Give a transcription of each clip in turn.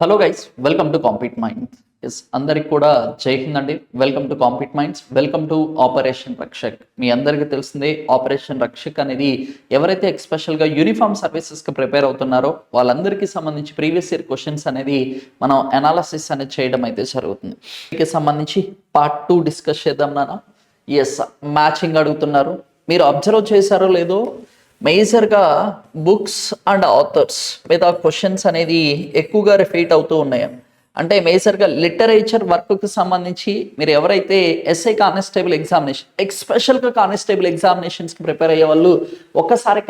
Hello guys, welcome to compete minds. Yes, అందరికి కూడా జై హింద్ అండి. Welcome to compete minds, welcome to operation Rakshak. మీ అందరికీ తెలిసిందే, ఆపరేషన్ రక్షక్ అనేది ఎవరైతే ఎక్స్పెషల్గా యూనిఫామ్ సర్వీసెస్కి ప్రిపేర్ అవుతున్నారో వాళ్ళందరికీ సంబంధించి ప్రీవియస్ ఇయర్ క్వశ్చన్స్ అనేది మనం అనాలసిస్ అనేది చేయడం అయితే జరుగుతుంది. దీనికి సంబంధించి పార్ట్ 2 డిస్కస్ చేద్దాం నాన్న. ఎస్, మ్యాచింగ్ అడుగుతున్నారు. మీరు అబ్జర్వ్ చేశారో లేదో, మేజర్గా బుక్స్ అండ్ ఆథర్స్ మీద క్వశ్చన్స్ అనేది ఎక్కువగా రిపీట్ అవుతూ ఉన్నాయి. అంటే మేజర్గా లిటరేచర్ వర్క్కి సంబంధించి మీరు ఎవరైతే ఎస్ఐ కానిస్టేబుల్ ఎగ్జామినేషన్, ఎక్స్పెషల్గా కానిస్టేబుల్ ఎగ్జామినేషన్స్కి ప్రిపేర్ అయ్యే వాళ్ళు ఒక్కసారి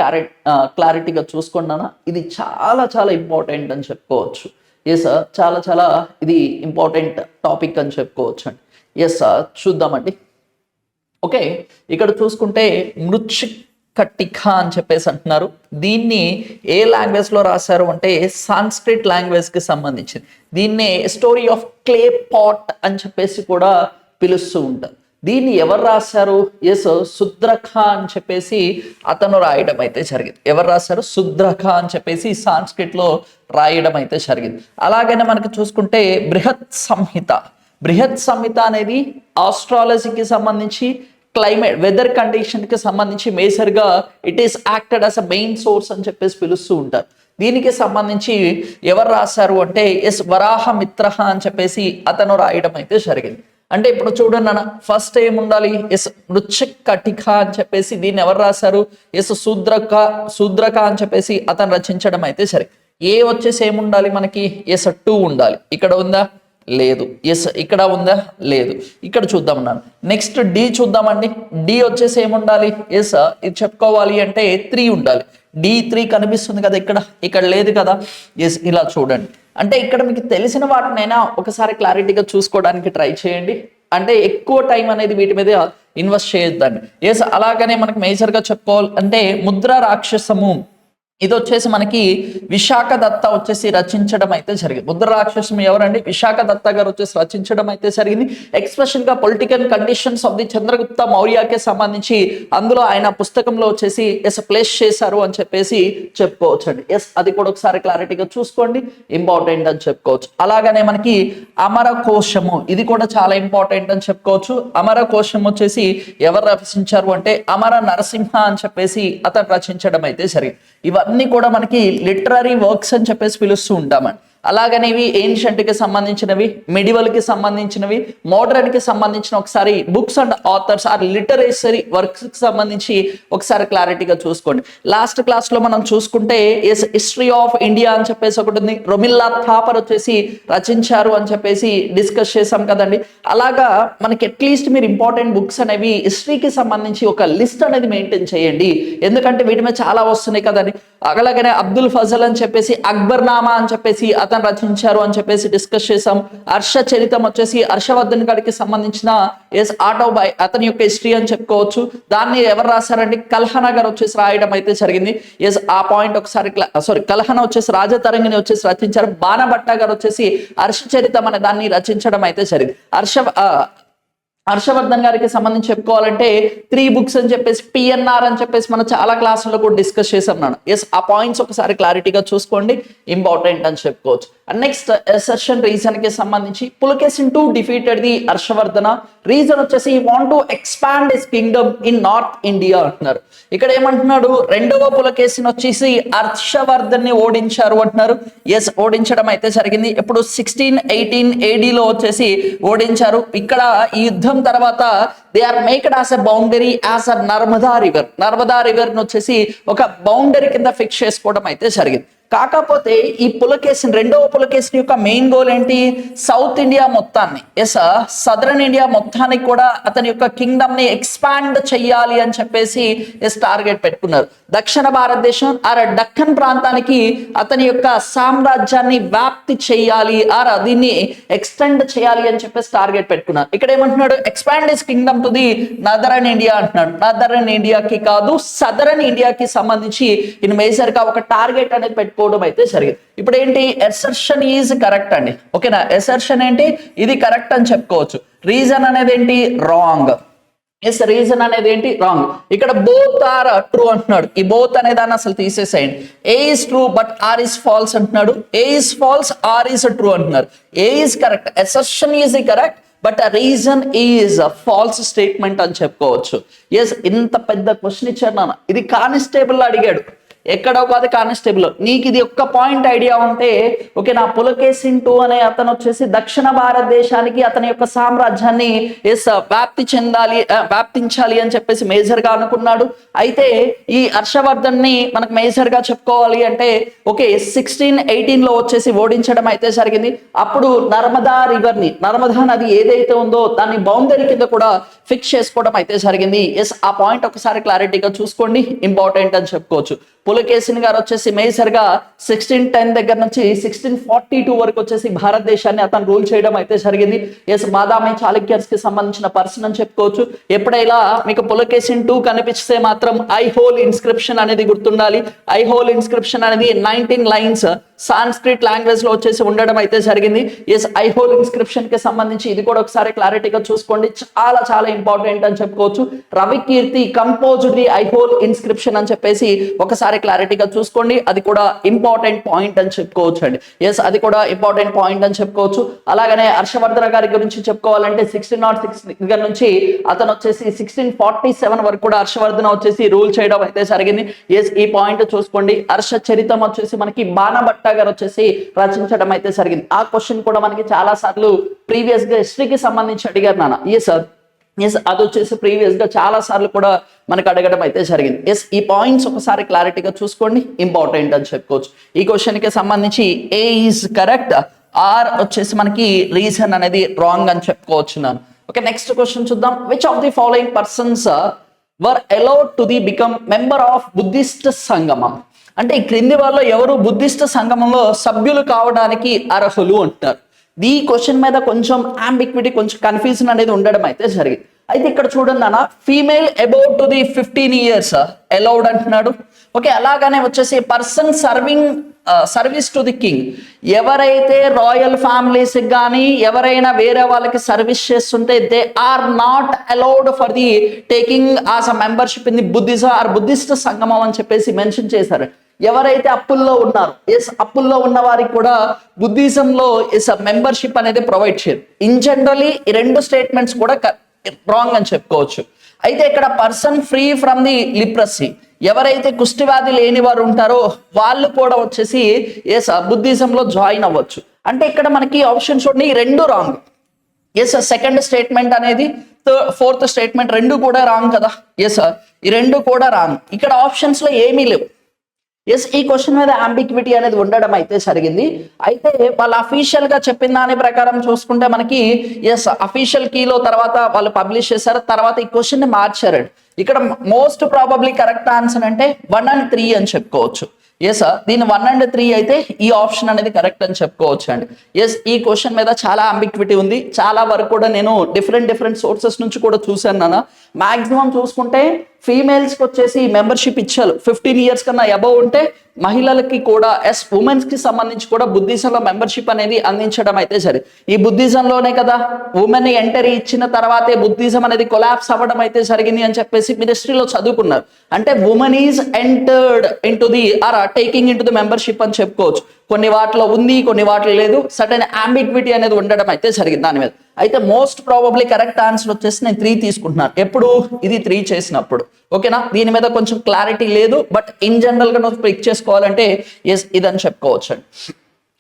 క్లారిటీగా చూసుకున్నానా, ఇది చాలా చాలా ఇంపార్టెంట్ అని చెప్పుకోవచ్చు. ఎస్, చాలా ఇది ఇంపార్టెంట్ టాపిక్ అని చెప్పుకోవచ్చు అండి. ఎస్, చూద్దామండి. ఓకే, ఇక్కడ చూసుకుంటే మృచ్ఛకటిక అని చెప్పేసి అంటున్నారు. దీన్ని ఏ లాంగ్వేజ్లో రాశారు అంటే సాంస్క్రిట్ లాంగ్వేజ్కి సంబంధించింది. దీన్నే స్టోరీ ఆఫ్ క్లే పాట్ అని చెప్పేసి కూడా పిలుస్తూ ఉంటారు. దీన్ని ఎవరు రాశారు? ఎస్, శుద్రఖ అని చెప్పేసి అతను రాయడం అయితే జరిగింది. ఎవరు రాశారు? శుద్రఖ అని చెప్పేసి సాంస్క్రిట్లో రాయడం అయితే జరిగింది. అలాగనే మనకి చూసుకుంటే బృహత్ సంహిత అనేది ఆస్ట్రాలజీకి సంబంధించి, క్లైమేట్ వెదర్ కండిషన్కి సంబంధించి మేజర్గా it is acted as a main source అని చెప్పేసి పిలుస్తూ ఉంటారు. దీనికి సంబంధించి ఎవరు రాశారు అంటే ఎస్, వరాహమిత్ర అని చెప్పేసి అతను రాయడం అయితే జరిగింది. అంటే ఇప్పుడు చూడండి అన్న, ఫస్ట్ ఏముండాలి? ఎస్, మృచ్ఛకటిక అని చెప్పేసి దీన్ని ఎవరు రాశారు? ఎస్, శూద్రక అని చెప్పేసి అతను రచించడం అయితే సరే. ఏ వచ్చేసి ఏముండాలి మనకి? ఎస్, 2 ఉండాలి. ఇక్కడ ఉందా? లేదు. ఎస్, ఇక్కడ ఉందా? లేదు. ఇక్కడ చూద్దాం అన్నాను. నెక్స్ట్ డి చూద్దామండి. డి వచ్చేసి ఏముండాలి? ఎస్, ఇది చెప్పుకోవాలి అంటే 3 ఉండాలి. D3 కనిపిస్తుంది కదా, ఇక్కడ లేదు కదా. ఎస్, ఇలా చూడండి. అంటే ఇక్కడ మీకు తెలిసిన వాటినైనా ఒకసారి క్లారిటీగా చూసుకోవడానికి ట్రై చేయండి. అంటే ఎక్కువ టైం అనేది వీటి మీద ఇన్వెస్ట్ చేయొద్దండి. ఎస్, అలాగనే మనకి మేజర్గా చెప్పుకోవాలి అంటే ముద్ర రాక్షసము, ఇది వచ్చేసి మనకి విశాఖ దత్త వచ్చేసి రచించడం అయితే జరిగింది. ముద్ర రాక్షసం ఎవరండి? విశాఖ దత్త గారు వచ్చేసి రచించడం అయితే జరిగింది. ఎక్స్పెషల్గా political conditions of the Chandragupta మౌర్యకి సంబంధించి అందులో ఆయన పుస్తకంలో వచ్చేసి ఎస్ ప్లేస్ చేశారు అని చెప్పేసి చెప్పుకోవచ్చు అండి. ఎస్, అది కూడా ఒకసారి క్లారిటీగా చూసుకోండి, ఇంపార్టెంట్ అని చెప్పుకోవచ్చు. అలాగనే మనకి అమరకోశము, ఇది కూడా చాలా ఇంపార్టెంట్ అని చెప్పుకోవచ్చు. అమరకోశం వచ్చేసి ఎవరు రచించారు అంటే అమర నరసింహ అని చెప్పేసి అతను రచించడం అయితే జరిగింది. ఇవన్నీ కూడా మనకి లిటరరీ వర్క్స్ అని చెప్పేసి పిలుస్తూ ఉంటామండి. అలాగనే ఇవి ఏన్షియంట్కి సంబంధించినవి, మెడివల్కి సంబంధించినవి, మోడర్న్కి సంబంధించిన ఒకసారి books and authors or literary వర్క్స్కి సంబంధించి ఒకసారి క్లారిటీగా చూసుకోండి. లాస్ట్ క్లాస్లో మనం చూసుకుంటే ఎస్, హిస్టరీ ఆఫ్ ఇండియా అని చెప్పేసి ఒకటి ఉంది. రొమిల్లా థాపర్ వచ్చేసి రచించారు అని చెప్పేసి డిస్కస్ చేసాం కదండి. అలాగా మనకి అట్లీస్ట్ మీరు ఇంపార్టెంట్ బుక్స్ అనేవి హిస్టరీకి సంబంధించి ఒక లిస్ట్ అనేది మెయింటైన్ చేయండి. ఎందుకంటే వీటి మీద చాలా వస్తున్నాయి కదండి. అలాగనే అబ్దుల్ ఫజల్ అని చెప్పేసి అక్బర్ నామా అని చెప్పేసి అతను రచించారు అని చెప్పేసి డిస్కస్ చేసాం. హర్ష చరితం వచ్చేసి హర్షవర్ధన్ గారికి సంబంధించిన ఎస్ అతని యొక్క హిస్టరీ అని చెప్పుకోవచ్చు. దాన్ని ఎవరు రాశారండి? కల్హన గారు వచ్చేసి రాయడం అయితే జరిగింది. ఎస్, ఆ పాయింట్ ఒకసారి కల్హన వచ్చేసి రాజతరంగిని వచ్చేసి రచించారు. బాణభట్ట గారు వచ్చేసి హర్ష చరితం అనే దాన్ని రచించడం అయితే జరిగింది. హర్షవర్ధన్ గారికి సంబంధించి చెప్పుకోవాలంటే 3 బుక్స్ అని చెప్పేసి పిఎన్ఆర్ అని చెప్పేసి మనం చాలా క్లాసుల్లో కూడా డిస్కస్ చేసాం నాన్న. ఎస్, ఆ పాయింట్స్ ఒకసారి క్లారిటీగా చూసుకోండి, ఇంపార్టెంట్ అని చెప్పుకోవచ్చు. నెక్స్ట్ అసర్షన్ రీజన్ కి సంబంధించి Pulakeshin two defeated the Harshavardhana. Reason వచ్చేసి want to expand his kingdom in north India అంటున్నారు. ఇక్కడ ఏమంటున్నాడు? 2వ పులకేసిన్ వచ్చేసి హర్షవర్ధన్ ని ఓడించారు అంటున్నారు. ఎస్, ఓడించడం అయితే జరిగింది. ఇప్పుడు 1618 ADలో వచ్చేసి ఓడించారు. ఇక్కడ ఈ యుద్ధం తర్వాత they are marked as a boundary as a Narmada river వచ్చేసి ఒక బౌండరీ కింద ఫిక్స్ చేసుకోవడం అయితే జరిగింది. కాకపోతే ఈ పులకేసిన్, 2వ పులకేసిన్ యొక్క మెయిన్ గోల్ ఏంటి? సౌత్ ఇండియా మొత్తాన్ని, ఎస్, సదరన్ ఇండియా మొత్తానికి కూడా అతని యొక్క కింగ్డమ్ ని ఎక్స్పాండ్ చెయ్యాలి అని చెప్పేసి ఎస్ టార్గెట్ పెట్టుకున్నారు. దక్షిణ భారతదేశం డక్కన్ ప్రాంతానికి అతని యొక్క సామ్రాజ్యాన్ని వ్యాప్తి చేయాలి, దీన్ని ఎక్స్టెండ్ చేయాలి అని చెప్పేసి టార్గెట్ పెట్టుకున్నారు. ఇక్కడ ఏమంటున్నాడు? Expand his Kingdom to the northern India అంటున్నాడు. నదరన్ ఇండియాకి కాదు, సదరన్ ఇండియాకి సంబంధించి ఇన్ మేజర్ గా ఒక టార్గెట్ అనేది పెట్టుకోవడం అయితే జరిగింది. ఇప్పుడు ఏంటి? అసర్షన్ ఈజ్ కరెక్ట్ అండి. ఓకేనా? అసర్షన్ ఏంటి? ఇది కరెక్ట్ అని చెప్పుకోవచ్చు. రీజన్ అనేది ఏంటి? రాంగ్. ఎస్ రీజన్ అనేది ఏంటి రాంగ్. ఇక్కడ బోత్ ఆర్ ట్రూ అంటున్నాడు. ఈ బోత్ అనే దాన్ని అసలు తీసేసేయండి. A is true but R is false అంటున్నాడు. A is false R is true అంటున్నారు. A is correct, assertion is correct, but reason is false statement అని చెప్పుకోవచ్చు. ఎస్ ఇంత పెద్ద క్వశ్చన్ ఇచ్చాడు నాన్న. ఇది కానిస్టేబుల్ అడిగాడు, ఎక్కడో కాదు కానిస్టేబుల్. నీకు ఇది ఒక్క పాయింట్ ఐడియా ఉంటే ఓకే. నా పులకేసిన్ II అనే అతను వచ్చేసి దక్షిణ భారతదేశానికి అతని యొక్క సామ్రాజ్యాన్ని వ్యాప్తించాలి అని చెప్పేసి మేజర్ గా అనుకున్నాడు. అయితే ఈ హర్షవర్ధన్ ని మనకు మేజర్ గా చెప్పుకోవాలి అంటే ఓకే 1618 లో వచ్చేసి ఓడించడం అయితే జరిగింది. అప్పుడు నర్మదా రివర్ ని, నర్మదా నది ఏదైతే ఉందో దాన్ని బౌండరీ కింద కూడా ఫిక్స్ చేసుకోవడం అయితే జరిగింది. ఎస్ ఆ పాయింట్ ఒకసారి క్లారిటీగా చూసుకోండి, ఇంపార్టెంట్ అని చెప్పుకోవచ్చు. పులకేసిన్ గారు వచ్చేసి మేజర్ గా 1610 దగ్గర నుంచి 1642 వరకు వచ్చేసి భారతదేశాన్ని అతను రూల్ చేయడం అయితే జరిగింది. ఎస్ బాదామి చాళుక్యర్స్ కి సంబంధించిన పర్సన్ అని చెప్పుకోవచ్చు. ఎప్పుడైనా మీకు పులకేసిన్ II కనిపిస్తే మాత్రం ఐ హోల్ ఇన్స్క్రిప్షన్ అనేది గుర్తుండాలి. ఐ హోల్ ఇన్స్క్రిప్షన్ అనేది 19 లైన్స్ సాంస్క్రిట్ లాంగ్వేజ్ లో వచ్చేసి ఉండడం అయితే జరిగింది. ఎస్ ఐ హోల్ ఇన్స్క్రిప్షన్ కి సంబంధించి ఇది కూడా ఒకసారి క్లారిటీగా చూసుకోండి, చాలా చాలా ఇంపార్టెంట్ అని చెప్పుకోవచ్చు. Ravikirti composed the I whole inscription అని చెప్పేసి ఒకసారి క్లారిటీగా చూసుకోండి, అది కూడా ఇంపార్టెంట్ పాయింట్ అని చెప్పుకోవచ్చు అండి. ఎస్ అది కూడా ఇంపార్టెంట్ పాయింట్ అని చెప్పుకోవచ్చు. అలాగనే హర్షవర్ధన గారి గురించి చెప్పుకోవాలంటే 1606 దగ్గర నుంచి అతను వచ్చేసి 1647 వరకు కూడా హర్షవర్ధన వచ్చేసి రూల్ చేయడం అయితే జరిగింది. ఎస్ ఈ పాయింట్ చూసుకోండి. హర్ష చరితం వచ్చేసి మనకి బాణభట్ట గారు వచ్చేసి రచించడం అయితే జరిగింది. ఆ క్వశ్చన్ కూడా మనకి చాలా సార్లు ప్రీవియస్ గా హిస్టరీకి సంబంధించి అడిగారు నాన్న. ఎస్ సార్, ఎస్ అది వచ్చేసి ప్రీవియస్ గా చాలా సార్లు కూడా మనకు అడగడం అయితే జరిగింది. ఎస్ ఈ పాయింట్స్ ఒకసారి క్లారిటీగా చూసుకోండి, ఇంపార్టెంట్ అని చెప్పుకోవచ్చు. ఈ క్వశ్చన్ కి సంబంధించి ఏ ఈజ్ కరెక్ట్, ఆర్ వచ్చేసి మనకి రీజన్ అనేది రాంగ్ అని చెప్పుకోవచ్చు నాన్న. ఓకే నెక్స్ట్ క్వశ్చన్ చూద్దాం. Which of the following persons were allowed to they become member of Buddhist సంగమం? అంటే ఈ క్రింది వాళ్ళు ఎవరు బుద్ధిస్ట్ సంగమంలో సభ్యులు కావడానికి అర్హులు అంటారు. ఈ క్వశ్చన్ మీద కొంచెం అంబిక్విటీ, కొంచెం కన్ఫ్యూజన్ అనేది ఉండడం అయితే జరిగింది. అయితే ఇక్కడ చూడండి అన్న, female about to the 15 years allowed అంటున్నాడు. ఓకే అలాగనే వచ్చేసి person service to the king, ఎవరైతే రాయల్ ఫ్యామిలీస్ కానీ ఎవరైనా వేరే వాళ్ళకి సర్వీస్ చేస్తుంటే they are not allowed for the taking as a membership in the Buddhism or Buddhist సంగమం అని చెప్పేసి మెన్షన్ చేశారు. ఎవరైతే అప్పుల్లో ఉన్నారు, ఎస్ అప్పుల్లో ఉన్న వారికి కూడా బుద్ధిజంలో ఎస్ మెంబర్షిప్ అనేది ప్రొవైడ్ చేయరు. ఇన్ జనరలీ ఈ రెండు స్టేట్మెంట్స్ కూడా రాంగ్ అని చెప్పుకోవచ్చు. అయితే ఇక్కడ person free from the leprosy, ఎవరైతే కుష్టివ్యాధి లేని వారు ఉంటారో వాళ్ళు కూడా వచ్చేసి ఎస్ బుద్ధిజంలో జాయిన్ అవ్వచ్చు. అంటే ఇక్కడ మనకి ఆప్షన్ చూడండి, ఈ రెండు రాంగ్. ఎస్ సెకండ్ స్టేట్మెంట్ అనేది ఫోర్త్ స్టేట్మెంట్ రెండు కూడా రాంగ్ కదా. ఎస్ ఈ రెండు కూడా రాంగ్. ఇక్కడ ఆప్షన్స్ లో ఏమీ లేవు. ఎస్ ఈ క్వశ్చన్ మీద అంబిక్విటీ అనేది ఉండడం అయితే జరిగింది. అయితే వాళ్ళు అఫీషియల్ గా చెప్పిన దాని ప్రకారం చూసుకుంటే మనకి ఎస్ అఫీషియల్ కీలో తర్వాత వాళ్ళు పబ్లిష్ చేశారు, తర్వాత ఈ క్వశ్చన్ ని మార్చారు. ఇక్కడ మోస్ట్ ప్రాబబ్లీ కరెక్ట్ ఆన్సర్ అంటే 1 and 3 అని చెప్పుకోవచ్చు. ఎస్ దీని 1 and 3 అయితే ఈ ఆప్షన్ అనేది కరెక్ట్ అని చెప్పుకోవచ్చు అండి. ఎస్ ఈ క్వశ్చన్ మీద చాలా అంబిక్విటీ ఉంది. చాలా వరకు కూడా నేను డిఫరెంట్ సోర్సెస్ నుంచి కూడా చూశాను నాన్న. మాక్సిమం చూసుకుంటే ఫీమేల్స్ కి వచ్చేసి మెంబర్షిప్ ఇచ్చారు 15 years కన్నా అబౌవ్ ఉంటే, మహిళలకి కూడా ఎస్ ఉమెన్స్ కి సంబంధించి కూడా బుద్ధిజంలో మెంబర్షిప్ అనేది అందించడం అయితే సరే. ఈ బుద్ధిజంలోనే కదా ఉమెన్ ఎంట్రీ ఇచ్చిన తర్వాతే బుద్ధిజం అనేది కొలాప్స్ అవ్వడం అయితే జరిగింది అని చెప్పేసి మినిస్ట్రీలో చదువుకున్నారు. అంటే women is entered into the or taking into the membership అని చెప్పుకోవచ్చు. కొన్ని వాటిలో ఉంది, కొన్ని వాటిలో లేదు. సర్టెన్ అంబిగ్విటీ అనేది ఉండడం అయితే జరిగింది దాని మీద. అయితే మోస్ట్ ప్రాబబ్లీ కరెక్ట్ ఆన్సర్ వచ్చేసి నేను 3 తీసుకుంటున్నాను. ఎప్పుడు ఇది 3 చేసినప్పుడు. ఓకేనా, దీని మీద కొంచెం క్లారిటీ లేదు, బట్ ఇన్ జనరల్ గా నువ్వు పిక్ చేసుకోవాలంటే ఎస్ ఇదని చెప్పుకోవచ్చు.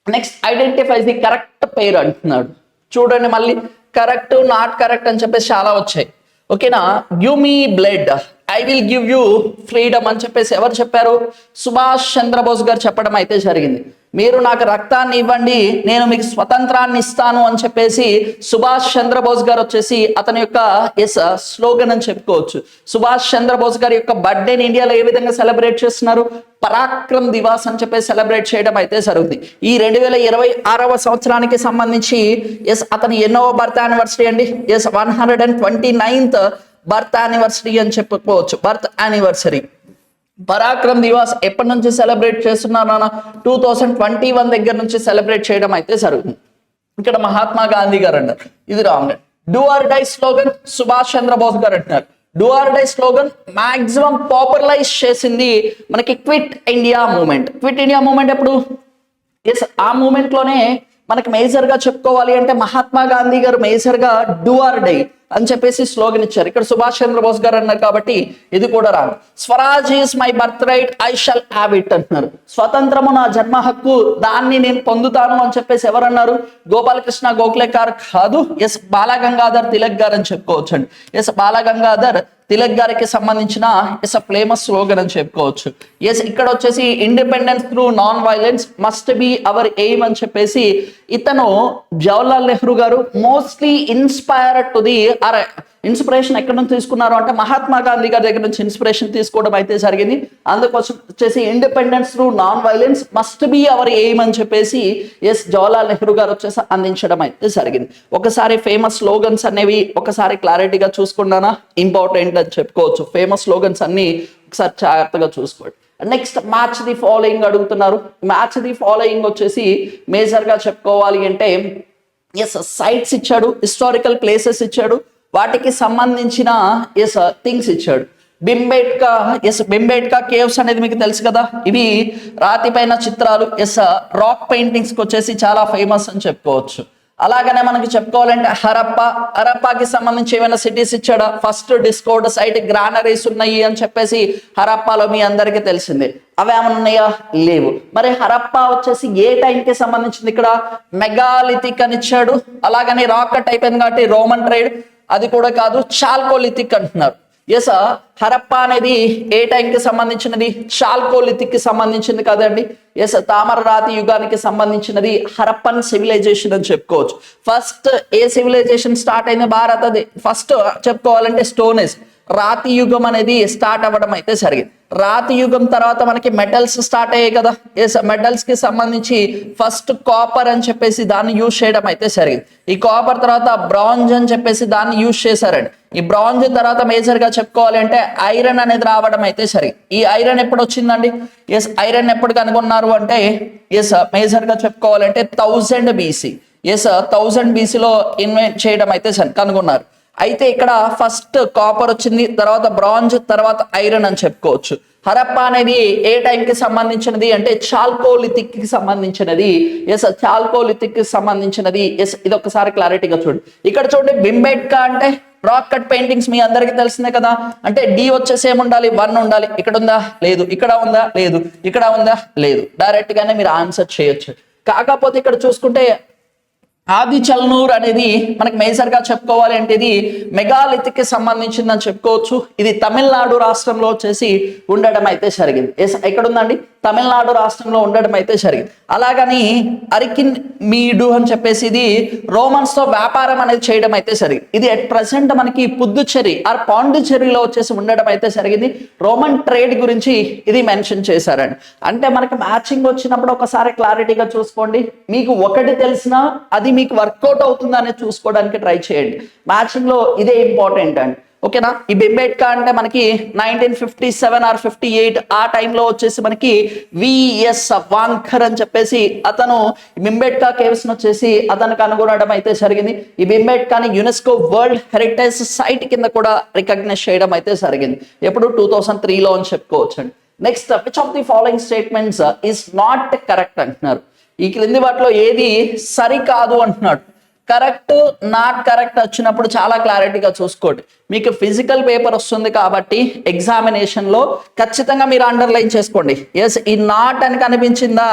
Next identify the correct pair అంటున్నాడు. చూడండి మళ్ళీ కరెక్ట్, నాట్ కరెక్ట్ అని చెప్పేసి చాలా వచ్చాయి. ఓకేనా, give me blood I will give you freedom అని చెప్పేసి ఎవరు చెప్పారు? సుభాష్ చంద్రబోస్ గారు చెప్పడం అయితే జరిగింది. మీరు నాకు రక్తాన్ని ఇవ్వండి, నేను మీకు స్వతంత్రాన్ని ఇస్తాను అని చెప్పేసి సుభాష్ చంద్రబోస్ గారు వచ్చేసి అతని యొక్క ఎస్ స్లోగన్ అని చెప్పుకోవచ్చు. సుభాష్ చంద్రబోస్ గారి యొక్క బర్త్డేని ఇండియాలో ఏ విధంగా సెలబ్రేట్ చేస్తున్నారు? పరాక్రమ్ దివాస్ అని చెప్పేసి సెలబ్రేట్ చేయడం అయితే జరుగుతుంది. ఈ 2026వ సంవత్సరానికి సంబంధించి ఎస్ అతని ఎన్నో బర్త్ యానివర్సరీ అండి? ఎస్ 129th బర్త్ యానివర్సరీ అని చెప్పుకోవచ్చు. బర్త్ యానివర్సరీ పరాక్రమ్ దివాస్ ఎప్పటి నుంచి సెలబ్రేట్ చేస్తున్నారు? 2021 దగ్గర నుంచి సెలబ్రేట్ చేయడం అయితే జరుగుతుంది. ఇక్కడ మహాత్మా గాంధీ గారు అన్నారు, ఇది wrong. Do or die slogan Subhash Chandrabose గారు అంటున్నారు. Do or die slogan maximum popularise చేసింది మనకి quit India movement. Quit India movement ఎప్పుడు? ఎస్, ఆ మూమెంట్ లోనే మనకి మేజర్ గా చెప్పుకోవాలి అంటే మహాత్మా గాంధీ గారు మేజర్ గా డూ ఆర్ డై అని చెప్పేసి స్లోగన్ ఇచ్చారు. ఇక్కడ సుభాష్ చంద్రబోస్ గారు అన్నారు కాబట్టి ఇది కూడా రాను. Swaraj is my birth right, I shall have it అంటున్నారు. స్వతంత్రము నా జన్మ హక్కు, దాన్ని నేను పొందుతాను అని చెప్పేసి ఎవరన్నారు? గోపాలకృష్ణ గోఖలే గారు కాదు, ఎస్ బాలగంగాధర్ తిలక్ గారు అని చెప్పుకోవచ్చు అండి. ఎస్, బాలగంగాధర్ తిలక్ గారికి సంబంధించిన ఎస్ ఫేమస్ స్లోగన్ అని చెప్పుకోవచ్చు. ఎస్, ఇక్కడ వచ్చేసి independence through non violence must be our aim అని చెప్పేసి ఇతను జవహర్లాల్ నెహ్రూ గారు mostly inspired to the inspiration ఎక్కడ నుంచి తీసుకున్నారు అంటే మహాత్మా గాంధీ గారి దగ్గర నుంచి ఇన్స్పిరేషన్ తీసుకోవడం అయితే జరిగింది. అందుకోసం వచ్చేసి independence through non violence must be our aim అని చెప్పేసి ఎస్ జవహర్లాల్ నెహ్రూ గారు వచ్చేసి అందించడం అయితే జరిగింది. ఒకసారి ఫేమస్ స్లోగన్స్ అనేవి ఒకసారి క్లారిటీగా చూసుకున్నానా ఇంపార్టెంట్ అని చెప్పుకోవచ్చు. ఫేమస్ స్లోగన్స్ అన్ని ఒకసారి జాగ్రత్తగా చూసుకోండి. నెక్స్ట్ మ్యాచ్ ది ఫాలోయింగ్ అడుగుతున్నారు. మ్యాచ్ ది ఫాలోయింగ్ వచ్చేసి మేజర్ గా చెప్పుకోవాలి అంటే ఎస్ సైట్స్ ఇచ్చాడు, హిస్టారికల్ ప్లేసెస్ ఇచ్చాడు, వాటికి సంబంధించిన ఎస్ థింగ్స్ ఇచ్చాడు. బింబేట్కా కేవ్స్ అనేది మీకు తెలుసు కదా, ఇవి రాతిపైన చిత్రాలు ఎస్ రాక్ పెయింటింగ్స్ కి వచ్చేసి చాలా ఫేమస్ అని చెప్పుకోవచ్చు. అలాగనే మనకి చెప్పుకోవాలంటే హరప్పాకి సంబంధించి ఏమైనా సిటీస్ ఇచ్చాడా? ఫస్ట్ డిస్కోర్డ్ సైట్ గ్రానరీస్ ఉన్నాయి అని చెప్పేసి హరప్పాలో మీ అందరికీ తెలిసిందే. అవి ఏమైనా ఉన్నాయా? లేవు. మరి హరప్పా వచ్చేసి ఏ టైంకి సంబంధించింది? ఇక్కడ మెగాలిథిక్ అని ఇచ్చాడు. అలాగని రాకెట్ అయిపోయింది కాబట్టి రోమన్ ట్రైడ్ అది కూడా కాదు, చాల్కోలిథిక్ అంటున్నారు. ఎస్, హరప్పా అనేది ఏ టైంకి సంబంధించినది? చాల్కోలిథిక్ కి సంబంధించింది కదండి. ఎస్, తామర రాతి యుగానికి సంబంధించినది హరప్పన్ సివిలైజేషన్ అని చెప్పుకోవచ్చు. ఫస్ట్ ఏ సివిలైజేషన్ స్టార్ట్ అయింది భారతది? ఫస్ట్ చెప్పుకోవాలంటే స్టోన్ ఏజ్, రాతి యుగం అనేది స్టార్ట్ అవ్వడం అయితే జరిగింది. రాతి యుగం తర్వాత మనకి మెటల్స్ స్టార్ట్ అయ్యాయి కదా. ఎస్, మెటల్స్ కి సంబంధించి ఫస్ట్ కాపర్ అని చెప్పేసి దాన్ని యూజ్ చేయడం అయితే జరిగింది. ఈ కాపర్ తర్వాత బ్రాంజ్ అని చెప్పేసి దాన్ని యూజ్ చేశారండి. ఈ బ్రాంజ్ తర్వాత మేజర్ గా చెప్పుకోవాలి అంటే ఐరన్ అనేది రావడం అయితే జరిగింది. ఈ ఐరన్ ఎప్పుడు వచ్చిందండి? ఎస్, ఐరన్ ఎప్పుడు కనుగొన్నారు అంటే ఎస్ మేజర్ గా చెప్పుకోవాలంటే 1000 BC. ఎస్, 1000 BCలో ఇన్వెంట్ చేయడం అయితే కనుగొన్నారు. అయితే ఇక్కడ ఫస్ట్ కాపర్ వచ్చింది, తర్వాత బ్రాంజ్, తర్వాత ఐరన్ అని చెప్పుకోవచ్చు. హరప్పా అనేది ఏ టైంకి సంబంధించినది అంటే చాల్కోలిథిక్ కి సంబంధించినది. ఎస్, చాల్కోలిథిక్ కి సంబంధించినది. ఎస్, ఇది ఒకసారి క్లారిటీగా చూడండి. ఇక్కడ చూడండి బింబేట్కా అంటే రాక్ కట్ పెయింటింగ్స్ మీ అందరికీ తెలిసిందే కదా. అంటే డి వచ్చేసి ఏముండాలి? 1 ఉండాలి. ఇక్కడ ఉందా? లేదు. ఇక్కడ ఉందా? లేదు. ఇక్కడ ఉందా? లేదు. డైరెక్ట్ గానే మీరు ఆన్సర్ చేయొచ్చు. కాకపోతే ఇక్కడ చూసుకుంటే ఆది చల్నూర్ అనేది మనకి మేజర్ గా చెప్పుకోవాలి అంటే ఇది మెగాలిథిక్ కి సంబంధించిందని చెప్పుకోవచ్చు. ఇది తమిళనాడు రాష్ట్రంలో వచ్చేసి ఉండడం అయితే జరిగింది. ఎక్కడ ఉందండి? తమిళనాడు రాష్ట్రంలో ఉండడం అయితే జరిగింది. అలాగని అరికిన్ మీడు అని చెప్పేసి ఇది రోమన్స్ తో వ్యాపారం అనేది చేయడం అయితే జరిగింది. ఇది అట్ ప్రెసెంట్ మనకి పుదుచ్చేరి ఆర్ పాండిచ్చేరిలో వచ్చేసి ఉండడం అయితే జరిగింది. రోమన్ ట్రేడ్ గురించి ఇది మెన్షన్ చేశారండి. అంటే మనకి మ్యాచింగ్ వచ్చినప్పుడు ఒకసారి క్లారిటీగా చూసుకోండి. మీకు ఒకటి తెలిసినా అది మీకు వర్కౌట్ అవుతుందా అనేది చూసుకోవడానికి ట్రై చేయండి. మ్యాచింగ్ లో ఇదే ఇంపార్టెంట్ అండి. ఓకేనా? ఈ బింబేట్కా అంటే మనకి 1957 ఆర్ 58 ఆ టైంలో వచ్చేసి మనకి విఎస్ వాంకర్ అని చెప్పేసి అతను బింబేట్కా కేవ్స్ వచ్చేసి అతను కనుగొనడం అయితే జరిగింది. ఈ బింబేట్కాని యునెస్కో వరల్డ్ హెరిటేజ్ సైట్ కింద కూడా రికగ్నైజ్ చేయడం అయితే జరిగింది. ఎప్పుడు 2003లో అని చెప్పుకోవచ్చు అండి. Next, which of the following statements is not correct అంటున్నారు. ఈ క్రింది వాటిలో ఏది సరికాదు అంటున్నాడు. కరెక్ట్, నాట్ కరెక్ట్ వచ్చినప్పుడు చాలా క్లారిటీగా చూసుకోండి. మీకు ఫిజికల్ పేపర్ వస్తుంది కాబట్టి ఎగ్జామినేషన్ లో ఖచ్చితంగా మీరు అండర్లైన్ చేసుకోండి. ఎస్, ఈ నాట్ అని కనిపించిందా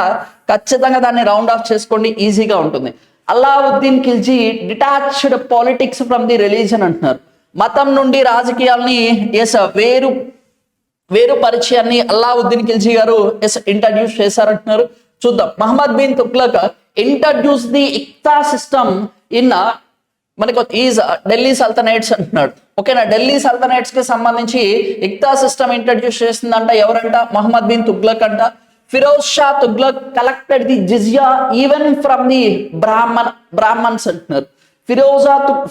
ఖచ్చితంగా దాన్ని రౌండ్ ఆఫ్ చేసుకోండి, ఈజీగా ఉంటుంది. Alauddin Khilji detached politics from the religion అంటున్నారు. మతం నుండి రాజకీయాల్ని ఎస్ వేరు పరిచయాన్ని అల్లావుద్దీన్ ఖిల్జీ గారు ఎస్ ఇంట్రడ్యూస్ చేశారంటున్నారు. చూద్దాం. Muhammad bin Tughlaq introduce the iqta system in మనకు ఈజ్ ఢిల్లీ సల్తనేట్స్ అంటున్నాడు. ఓకేనా? ఢిల్లీ సల్తనేట్స్ కి సంబంధించి ఇక్తా సిస్టమ్ ఇంట్రడ్యూస్ చేసిందంట ఎవరంట? మహమ్మద్ బిన్ తుగ్లక్ అంట. Firoz Shah Tughlaq collected the jizya even from the Brahmins అంటున్నారు.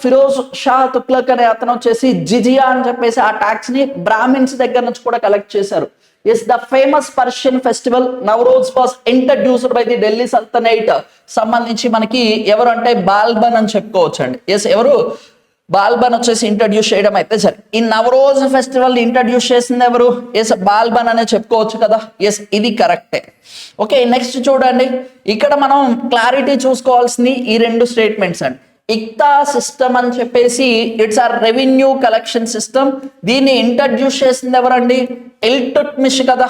ఫిరోజ్ షా తుగ్లక్ అనే అతను వచ్చేసి జిజియా అని చెప్పేసి ఆ ట్యాక్స్ ని బ్రాహ్మిన్స్ దగ్గర నుంచి కూడా కలెక్ట్ చేశారు. Yes, the famous Persian festival Nowruz was introduced by the Delhi Sultanate. సంబంధించి మనకి ఎవరు అంటే బాల్బన్ అని చెప్పుకోవచ్చు అండి. ఎస్, ఎవరు? బాల్బన్ వచ్చేసి ఇంట్రడ్యూస్ చేయడం అయితే సరే. ఈ నవరోజ్ ఫెస్టివల్ ఇంట్రడ్యూస్ చేసింది ఎవరు? ఎస్ బాల్బన్ అనే చెప్పుకోవచ్చు కదా. ఎస్ ఇది కరెక్టే. ఓకే నెక్స్ట్ చూడండి, ఇక్కడ మనం క్లారిటీ చూసుకోవాల్సింది ఈ రెండు స్టేట్మెంట్స్ అండి. ఇక్తా సిస్టమ్ అని చెప్పేసి ఇట్స్ ఆ రెవెన్యూ కలెక్షన్ సిస్టమ్. దీన్ని ఇంట్రడ్యూస్ చేసింది ఎవరండి? ఇల్టుట్మిష్ కదా.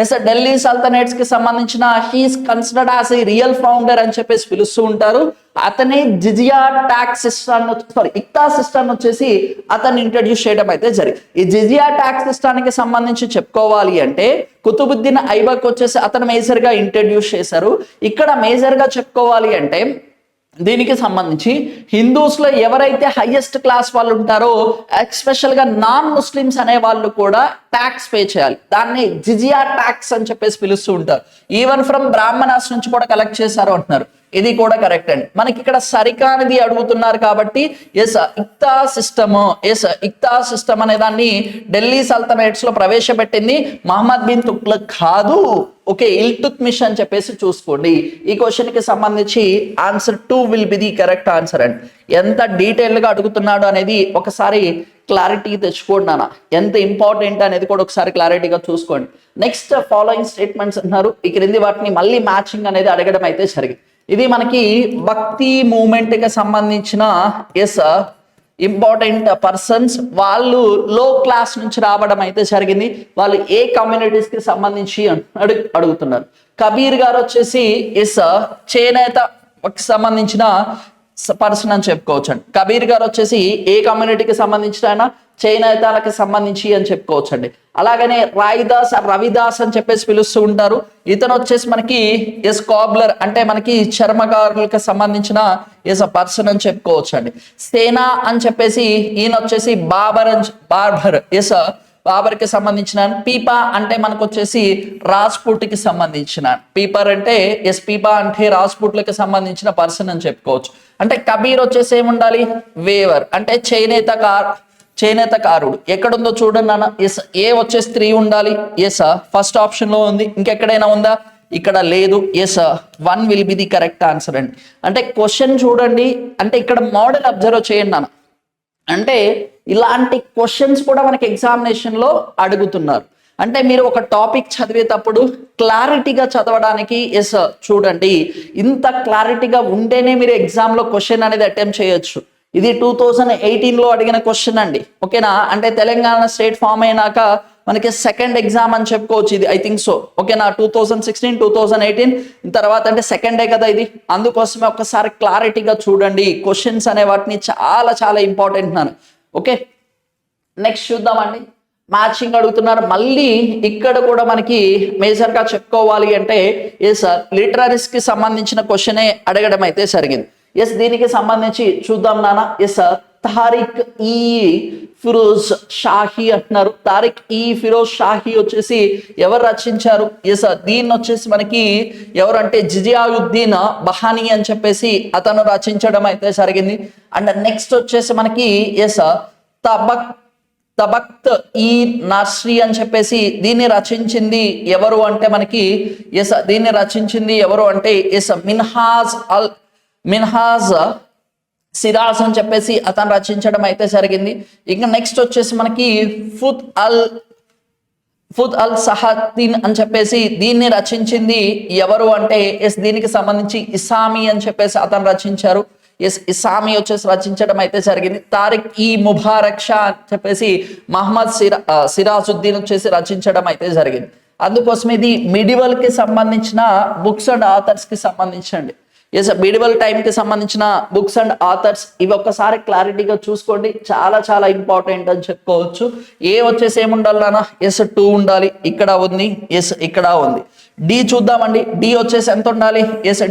ఎస్ ఢిల్లీ సల్తనేట్స్ కి సంబంధించిన he's considered as a real founder అని చెప్పేసి పిలుస్తూ ఉంటారు. అతనే జిజియా ట్యాక్స్ సిస్టమ్ ఇక్తా సిస్టమ్ వచ్చేసి అతన్ని ఇంట్రడ్యూస్ చేయడం అయితే జరిగింది. ఈ జిజియా ట్యాక్స్ సిస్టానికి సంబంధించి చెప్పుకోవాలి అంటే కుతుబుద్దీన్ ఐబక్ వచ్చేసి అతను మేజర్ గా ఇంట్రడ్యూస్ చేశారు. ఇక్కడ మేజర్ గా చెప్పుకోవాలి అంటే దీనికి సంబంధించి హిందూస్ లో ఎవరైతే హైయెస్ట్ క్లాస్ వాళ్ళు ఉంటారో ఎస్పెషల్ గా నాన్ ముస్లిమ్స్ అనే వాళ్ళు కూడా ట్యాక్స్ పే చేయాలి. దాన్ని జిజియా ట్యాక్స్ అని చెప్పేసి పిలుస్తూ ఉంటారు. ఈవెన్ ఫ్రమ్ బ్రాహ్మణాస్ నుంచి కూడా కలెక్ట్ చేశారు అంటున్నారు. ఇది కూడా కరెక్ట్ అండి. మనకి ఇక్కడ సరికానిది అడుగుతున్నారు కాబట్టి ఇక్తా సిస్టమ్ అనే దాన్ని ఢిల్లీ సల్తనేట్స్ లో ప్రవేశపెట్టింది మహమ్మద్ బిన్ తుగ్లక్ కాదు. ఓకే ఇల్టుత్మిష్ అని చెప్పేసి చూసుకోండి. ఈ క్వశ్చన్ కి సంబంధించి answer 2 will be the correct answer అండి. ఎంత డీటెయిల్ గా అడుగుతున్నాడు అనేది ఒకసారి క్లారిటీ తెచ్చుకోండి అన్న. ఎంత ఇంపార్టెంట్ అనేది కూడా ఒకసారి క్లారిటీగా చూసుకోండి. నెక్స్ట్ ఫాలోయింగ్ స్టేట్మెంట్స్ అంటున్నారు. ఈ క్రింది వాటిని మళ్ళీ మ్యాచింగ్ అనేది అడగడం అయితే జరిగింది. ఇది మనకి భక్తి మూమెంట్ కి సంబంధించిన ఇంపార్టెంట్ పర్సన్స్. వాళ్ళు లో క్లాస్ నుంచి రావడం అయితే జరిగింది. వాళ్ళు ఏ కమ్యూనిటీస్ కి సంబంధించి అడుగుతున్నారు. కబీర్ గారు వచ్చేసి చేనేతకి సంబంధించిన పర్సన్ అని చెప్పుకోవచ్చు అండి. కబీర్ గారు వచ్చేసి ఏ కమ్యూనిటీకి సంబంధించిన ఆయన? చేనేతలకి సంబంధించి అని చెప్పుకోవచ్చు అండి. అలాగనే రాయిదాస్ రవిదాస్ అని చెప్పేసి పిలుస్తూ ఉంటారు. ఇతను వచ్చేసి మనకి కాబ్లర్ అంటే మనకి చర్మకారులకు సంబంధించిన పర్సన్ అని చెప్పుకోవచ్చు అండి. సేనా అని చెప్పేసి ఈయన వచ్చేసి బాబర్ కి సంబంధించిన. పీపా అంటే మనకు వచ్చేసి రాజ్పుట్ కి సంబంధించిన. పీపర్ అంటే పీపా అంటే రాజ్పుట్లకి సంబంధించిన పర్సన్ అని చెప్పుకోవచ్చు. అంటే కబీర్ వచ్చేసి ఏముండాలి? వేవర్ అంటే చేనేతకారుడు. ఎక్కడుందో చూడండి అన్న. ఏ వచ్చేసి 3 ఉండాలి. ఫస్ట్ ఆప్షన్ లో ఉంది. ఇంకెక్కడైనా ఉందా? ఇక్కడ లేదు. 1 will be the correct answer అండి. అంటే క్వశ్చన్ చూడండి, అంటే ఇక్కడ మోడల్ అబ్జర్వ్ చేయండి అన్న. అంటే ఇలాంటి క్వశ్చన్స్ కూడా మనకి ఎగ్జామినేషన్ లో అడుగుతున్నారు. అంటే మీరు ఒక టాపిక్ చదివేటప్పుడు క్లారిటీగా చదవడానికి చూడండి, ఇంత క్లారిటీగా ఉంటేనే మీరు ఎగ్జామ్ లో క్వశ్చన్ అనేది అటెంప్ట్ చేయొచ్చు. ఇది 2018 లో అడిగిన క్వశ్చన్ అండి. ఓకేనా? అంటే తెలంగాణ స్టేట్ ఫామ్ అయినాక మనకి సెకండ్ ఎగ్జామ్ అని చెప్పుకోవచ్చు ఇది. I think so. ఓకేనా? 2016 2018 తర్వాత అంటే సెకండ్ డే కదా ఇది. అందుకోసమే ఒక్కసారి క్లారిటీగా చూడండి. క్వశ్చన్స్ అనే వాటిని చాలా చాలా ఇంపార్టెంట్ నాను. ఓకే నెక్స్ట్ చూద్దామండి. మ్యాచింగ్ అడుగుతున్నారు. మళ్ళీ ఇక్కడ కూడా మనకి మేజర్ గా చెప్పుకోవాలి అంటే లిటరరీస్ కి సంబంధించిన క్వశ్చనే అడగడం అయితే జరిగింది. దీనికి సంబంధించి చూద్దాం నాన్న. తారిక్ ఈ ఫిరోజ్ షాహీ అంటున్నారు. తారిక్ ఈ ఫిరోజ్ షాహీ వచ్చేసి ఎవరు రచించారు? దీన్ని వచ్చేసి మనకి ఎవరంటే జిజియాయుద్దీన్ బహానీ అని చెప్పేసి అతను రచించడం అయితే జరిగింది. అండ్ నెక్స్ట్ వచ్చేసి మనకి తబక్త్ ఈ నర్సరీ అని చెప్పేసి దీన్ని రచించింది ఎవరు అంటే మనకి దీన్ని రచించింది ఎవరు అంటే మిన్హాజ్ సిరాజ్ అని చెప్పేసి అతను రచించడం అయితే జరిగింది. ఇంకా నెక్స్ట్ వచ్చేసి మనకి ఫుత్ అల్ సహద్దీన్ అని చెప్పేసి దీన్ని రచించింది ఎవరు అంటే దీనికి సంబంధించి ఇసామి అని చెప్పేసి అతను రచించారు. ఇసామి వచ్చేసి రచించడం అయితే జరిగింది. తారిక్ ఈ ముబారక్ షా అని చెప్పేసి మహమ్మద్ సిరాజుద్దీన్ వచ్చేసి రచించడం అయితే జరిగింది. అందుకోసం ఇది మిడివల్ కి సంబంధించిన బుక్స్ అండ్ ఆథర్స్ కి సంబంధించండి. మిడివల్ టైం కి సంబంధించిన బుక్స్ అండ్ ఆథర్స్ ఇవి ఒక్కసారి క్లారిటీగా చూసుకోండి. చాలా చాలా ఇంపార్టెంట్ అని చెప్పుకోవచ్చు. ఏ వచ్చేసి ఏముండాలన్నా 2 ఉండాలి. ఇక్కడ ఉంది. ఇక్కడ ఉంది. డి చూద్దామండి. డి వచ్చేసి ఎంత ఉండాలి?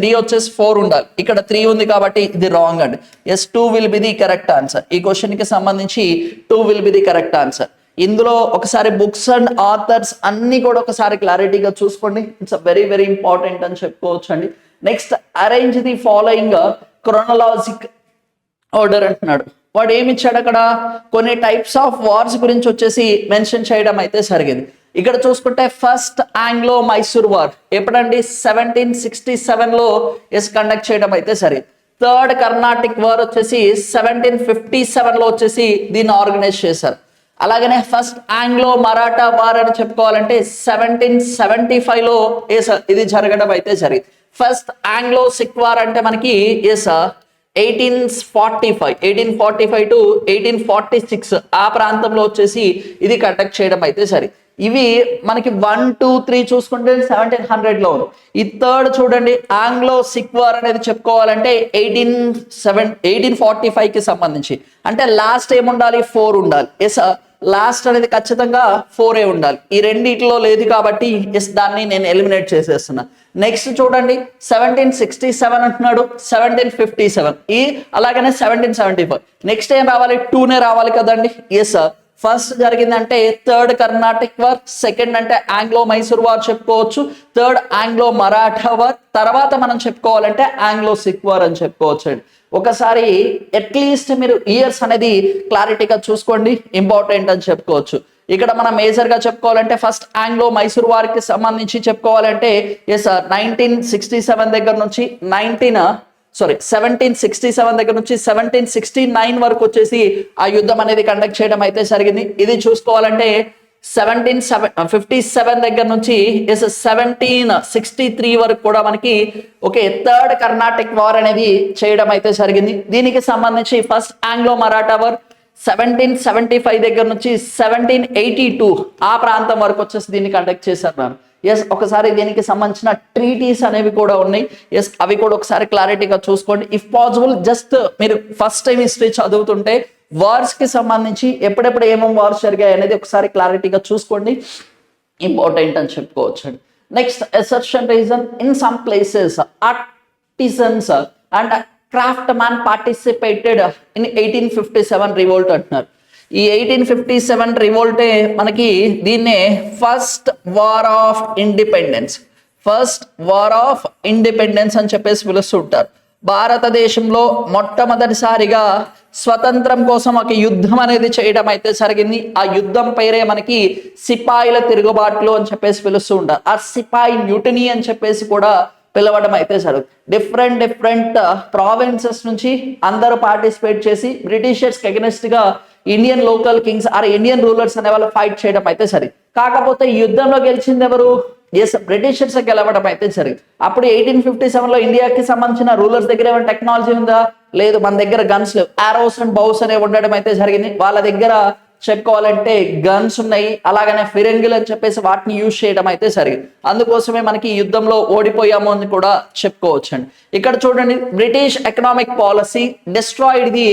డి వచ్చేసి 4 ఉండాలి. ఇక్కడ 3 ఉంది కాబట్టి ఇది రాంగ్ అండి. 2 will be the correct answer. ఈ క్వశ్చన్ కి సంబంధించి 2 will be the correct answer. ఇందులో ఒకసారి బుక్స్ అండ్ ఆథర్స్ అన్ని కూడా ఒకసారి క్లారిటీగా చూసుకోండి. ఇట్స్ వెరీ వెరీ ఇంపార్టెంట్ అని చెప్పుకోవచ్చు అండి. Next arrange the following chronologic order అంటున్నాడు. వాడు ఏమి ఇచ్చాడు అక్కడ? కొన్ని టైప్స్ ఆఫ్ వార్స్ గురించి వచ్చేసి మెన్షన్ చేయడం అయితే జరిగింది. ఇక్కడ చూసుకుంటే ఫస్ట్ ఆంగ్లో మైసూర్ వార్ ఎప్పుడండి? 1767 లో కండక్ట్ చేయడం అయితే జరిగింది. థర్డ్ కర్ణాటిక్ వార్ వచ్చేసి 1757లో వచ్చేసి దీన్ని ఆర్గనైజ్ చేశారు. అలాగనే ఫస్ట్ ఆంగ్లో మరాఠా వార్ అని చెప్పుకోవాలంటే 1775లో ఇది జరగడం అయితే జరిగింది. ఫస్ట్ ఆంగ్లో సిక్ వార్ అంటే మనకి 1845 టు 1846 ఆ ప్రాంతంలో వచ్చేసి ఇది కండక్ట్ చేయడం అయితే సరే. ఇవి మనకి 1, 2, 3 చూసుకుంటే 1700లో ఉంది. ఈ థర్డ్ చూడండి ఆంగ్లో సిక్ వార్ అనేది చెప్పుకోవాలంటే 1845కి సంబంధించి. అంటే లాస్ట్ ఏముండాలి 4 ఉండాలి. లాస్ట్ అనేది ఖచ్చితంగా 4 ఉండాలి. ఈ రెండిట్లో లేదు కాబట్టి దాన్ని నేను ఎలిమినేట్ చేసేస్తున్నా. నెక్స్ట్ చూడండి 1767 అంటున్నాడు, 1757 అలాగనే 1775. నెక్స్ట్ ఏం రావాలి 2 రావాలి కదండి. ఫస్ట్ జరిగిందంటే థర్డ్ కర్ణాటిక్ వార్, సెకండ్ అంటే ఆంగ్లో మైసూర్ వార్ చెప్పుకోవచ్చు, థర్డ్ ఆంగ్లో మరాఠా వార్, తర్వాత మనం చెప్పుకోవాలంటే ఆంగ్లో సిక్ వార్ అని చెప్పుకోవచ్చు అండి. ఒకసారి అట్లీస్ట్ మీరు ఇయర్స్ అనేది క్లారిటీగా చూసుకోండి, ఇంపార్టెంట్ అని చెప్పుకోవచ్చు. ఇక్కడ మనం మేజర్ గా చెప్పుకోవాలంటే ఫస్ట్ ఆంగ్లో మైసూర్ వార్ కి సంబంధించి చెప్పుకోవాలంటే 1967 దగ్గర నుంచి 1767 దగ్గర నుంచి 1769 వరకు వచ్చేసి ఆ యుద్ధం అనేది కండక్ట్ చేయడం అయితే జరిగింది. ఇది చూసుకోవాలంటే 1757 దగ్గర నుంచి 1763 వరకు కూడా మనకి థర్డ్ కర్ణాటిక్ వార్ అనేది చేయడం అయితే జరిగింది. దీనికి సంబంధించి ఫస్ట్ ఆంగ్లో మరాఠా వార్ 1775 దగ్గర నుంచి 1782 ఆ ప్రాంతం వరకు వచ్చేసి దీన్ని కండక్ట్ చేశారు. ఒకసారి దీనికి సంబంధించిన ట్రీటీస్ అనేవి కూడా ఉన్నాయి. అవి కూడా ఒకసారి క్లారిటీగా చూసుకోండి. ఇఫ్ పాసిబుల్ జస్ట్ మీరు ఫస్ట్ టైం హిస్టరీ చదువుతుంటే వార్స్ కి సంబంధించి ఎప్పుడెప్పుడు ఏమేమి వార్స్ జరిగాయి అనేది ఒకసారి క్లారిటీగా చూసుకోండి, ఇంపార్టెంట్ అని చెప్పుకోవచ్చు. Next assertion reason in some places artisans and craft man participated in 1857 revolt అంటున్నారు. ఈ 1857 రివోల్టే మనకి దీన్నే ఫస్ట్ వార్ ఆఫ్ ఇండిపెండెన్స్ అని చెప్పేసి పిలుస్తుంటారు. భారతదేశంలో మొట్టమొదటిసారిగా స్వతంత్రం కోసం ఒక యుద్ధం అనేది చేయడం అయితే జరిగింది. ఆ యుద్ధం పేరే మనకి సిపాయిల తిరుగుబాట్లు అని చెప్పేసి పిలుస్తూ ఉంటారు. ఆ సిపాయి మ్యూటనీ అని చెప్పేసి కూడా పిలవడం అయితే జరుగుతుంది. డిఫరెంట్ ప్రావిన్సెస్ నుంచి అందరూ పార్టిసిపేట్ చేసి బ్రిటిషర్స్ అగెనిస్ట్ గా Indian local Kings Indian rulers అనే వాళ్ళు ఫైట్ చేయడం అయితే సరే. కాకపోతే ఈ యుద్ధంలో గెలిచింది ఎవరు? బ్రిటిషర్స్ గెలవడం అయితే జరిగింది. అప్పుడు 1857లో ఇండియాకి సంబంధించిన రూలర్స్ దగ్గర ఏమైనా టెక్నాలజీ ఉందా? లేదు. మన దగ్గర గన్స్ లేవు. ఆరోస్ అండ్ బౌస్ అనేవి ఉండడం అయితే జరిగింది. వాళ్ళ దగ్గర చెప్పుకోవాలంటే గన్స్ ఉన్నాయి, అలాగనే ఫిరంగిలు అని చెప్పేసి వాటిని యూజ్ చేయడం అయితే జరిగింది. అందుకోసమే మనకి ఈ యుద్ధంలో ఓడిపోయాము అని కూడా చెప్పుకోవచ్చు అండి. ఇక్కడ చూడండి British economic policy destroyed the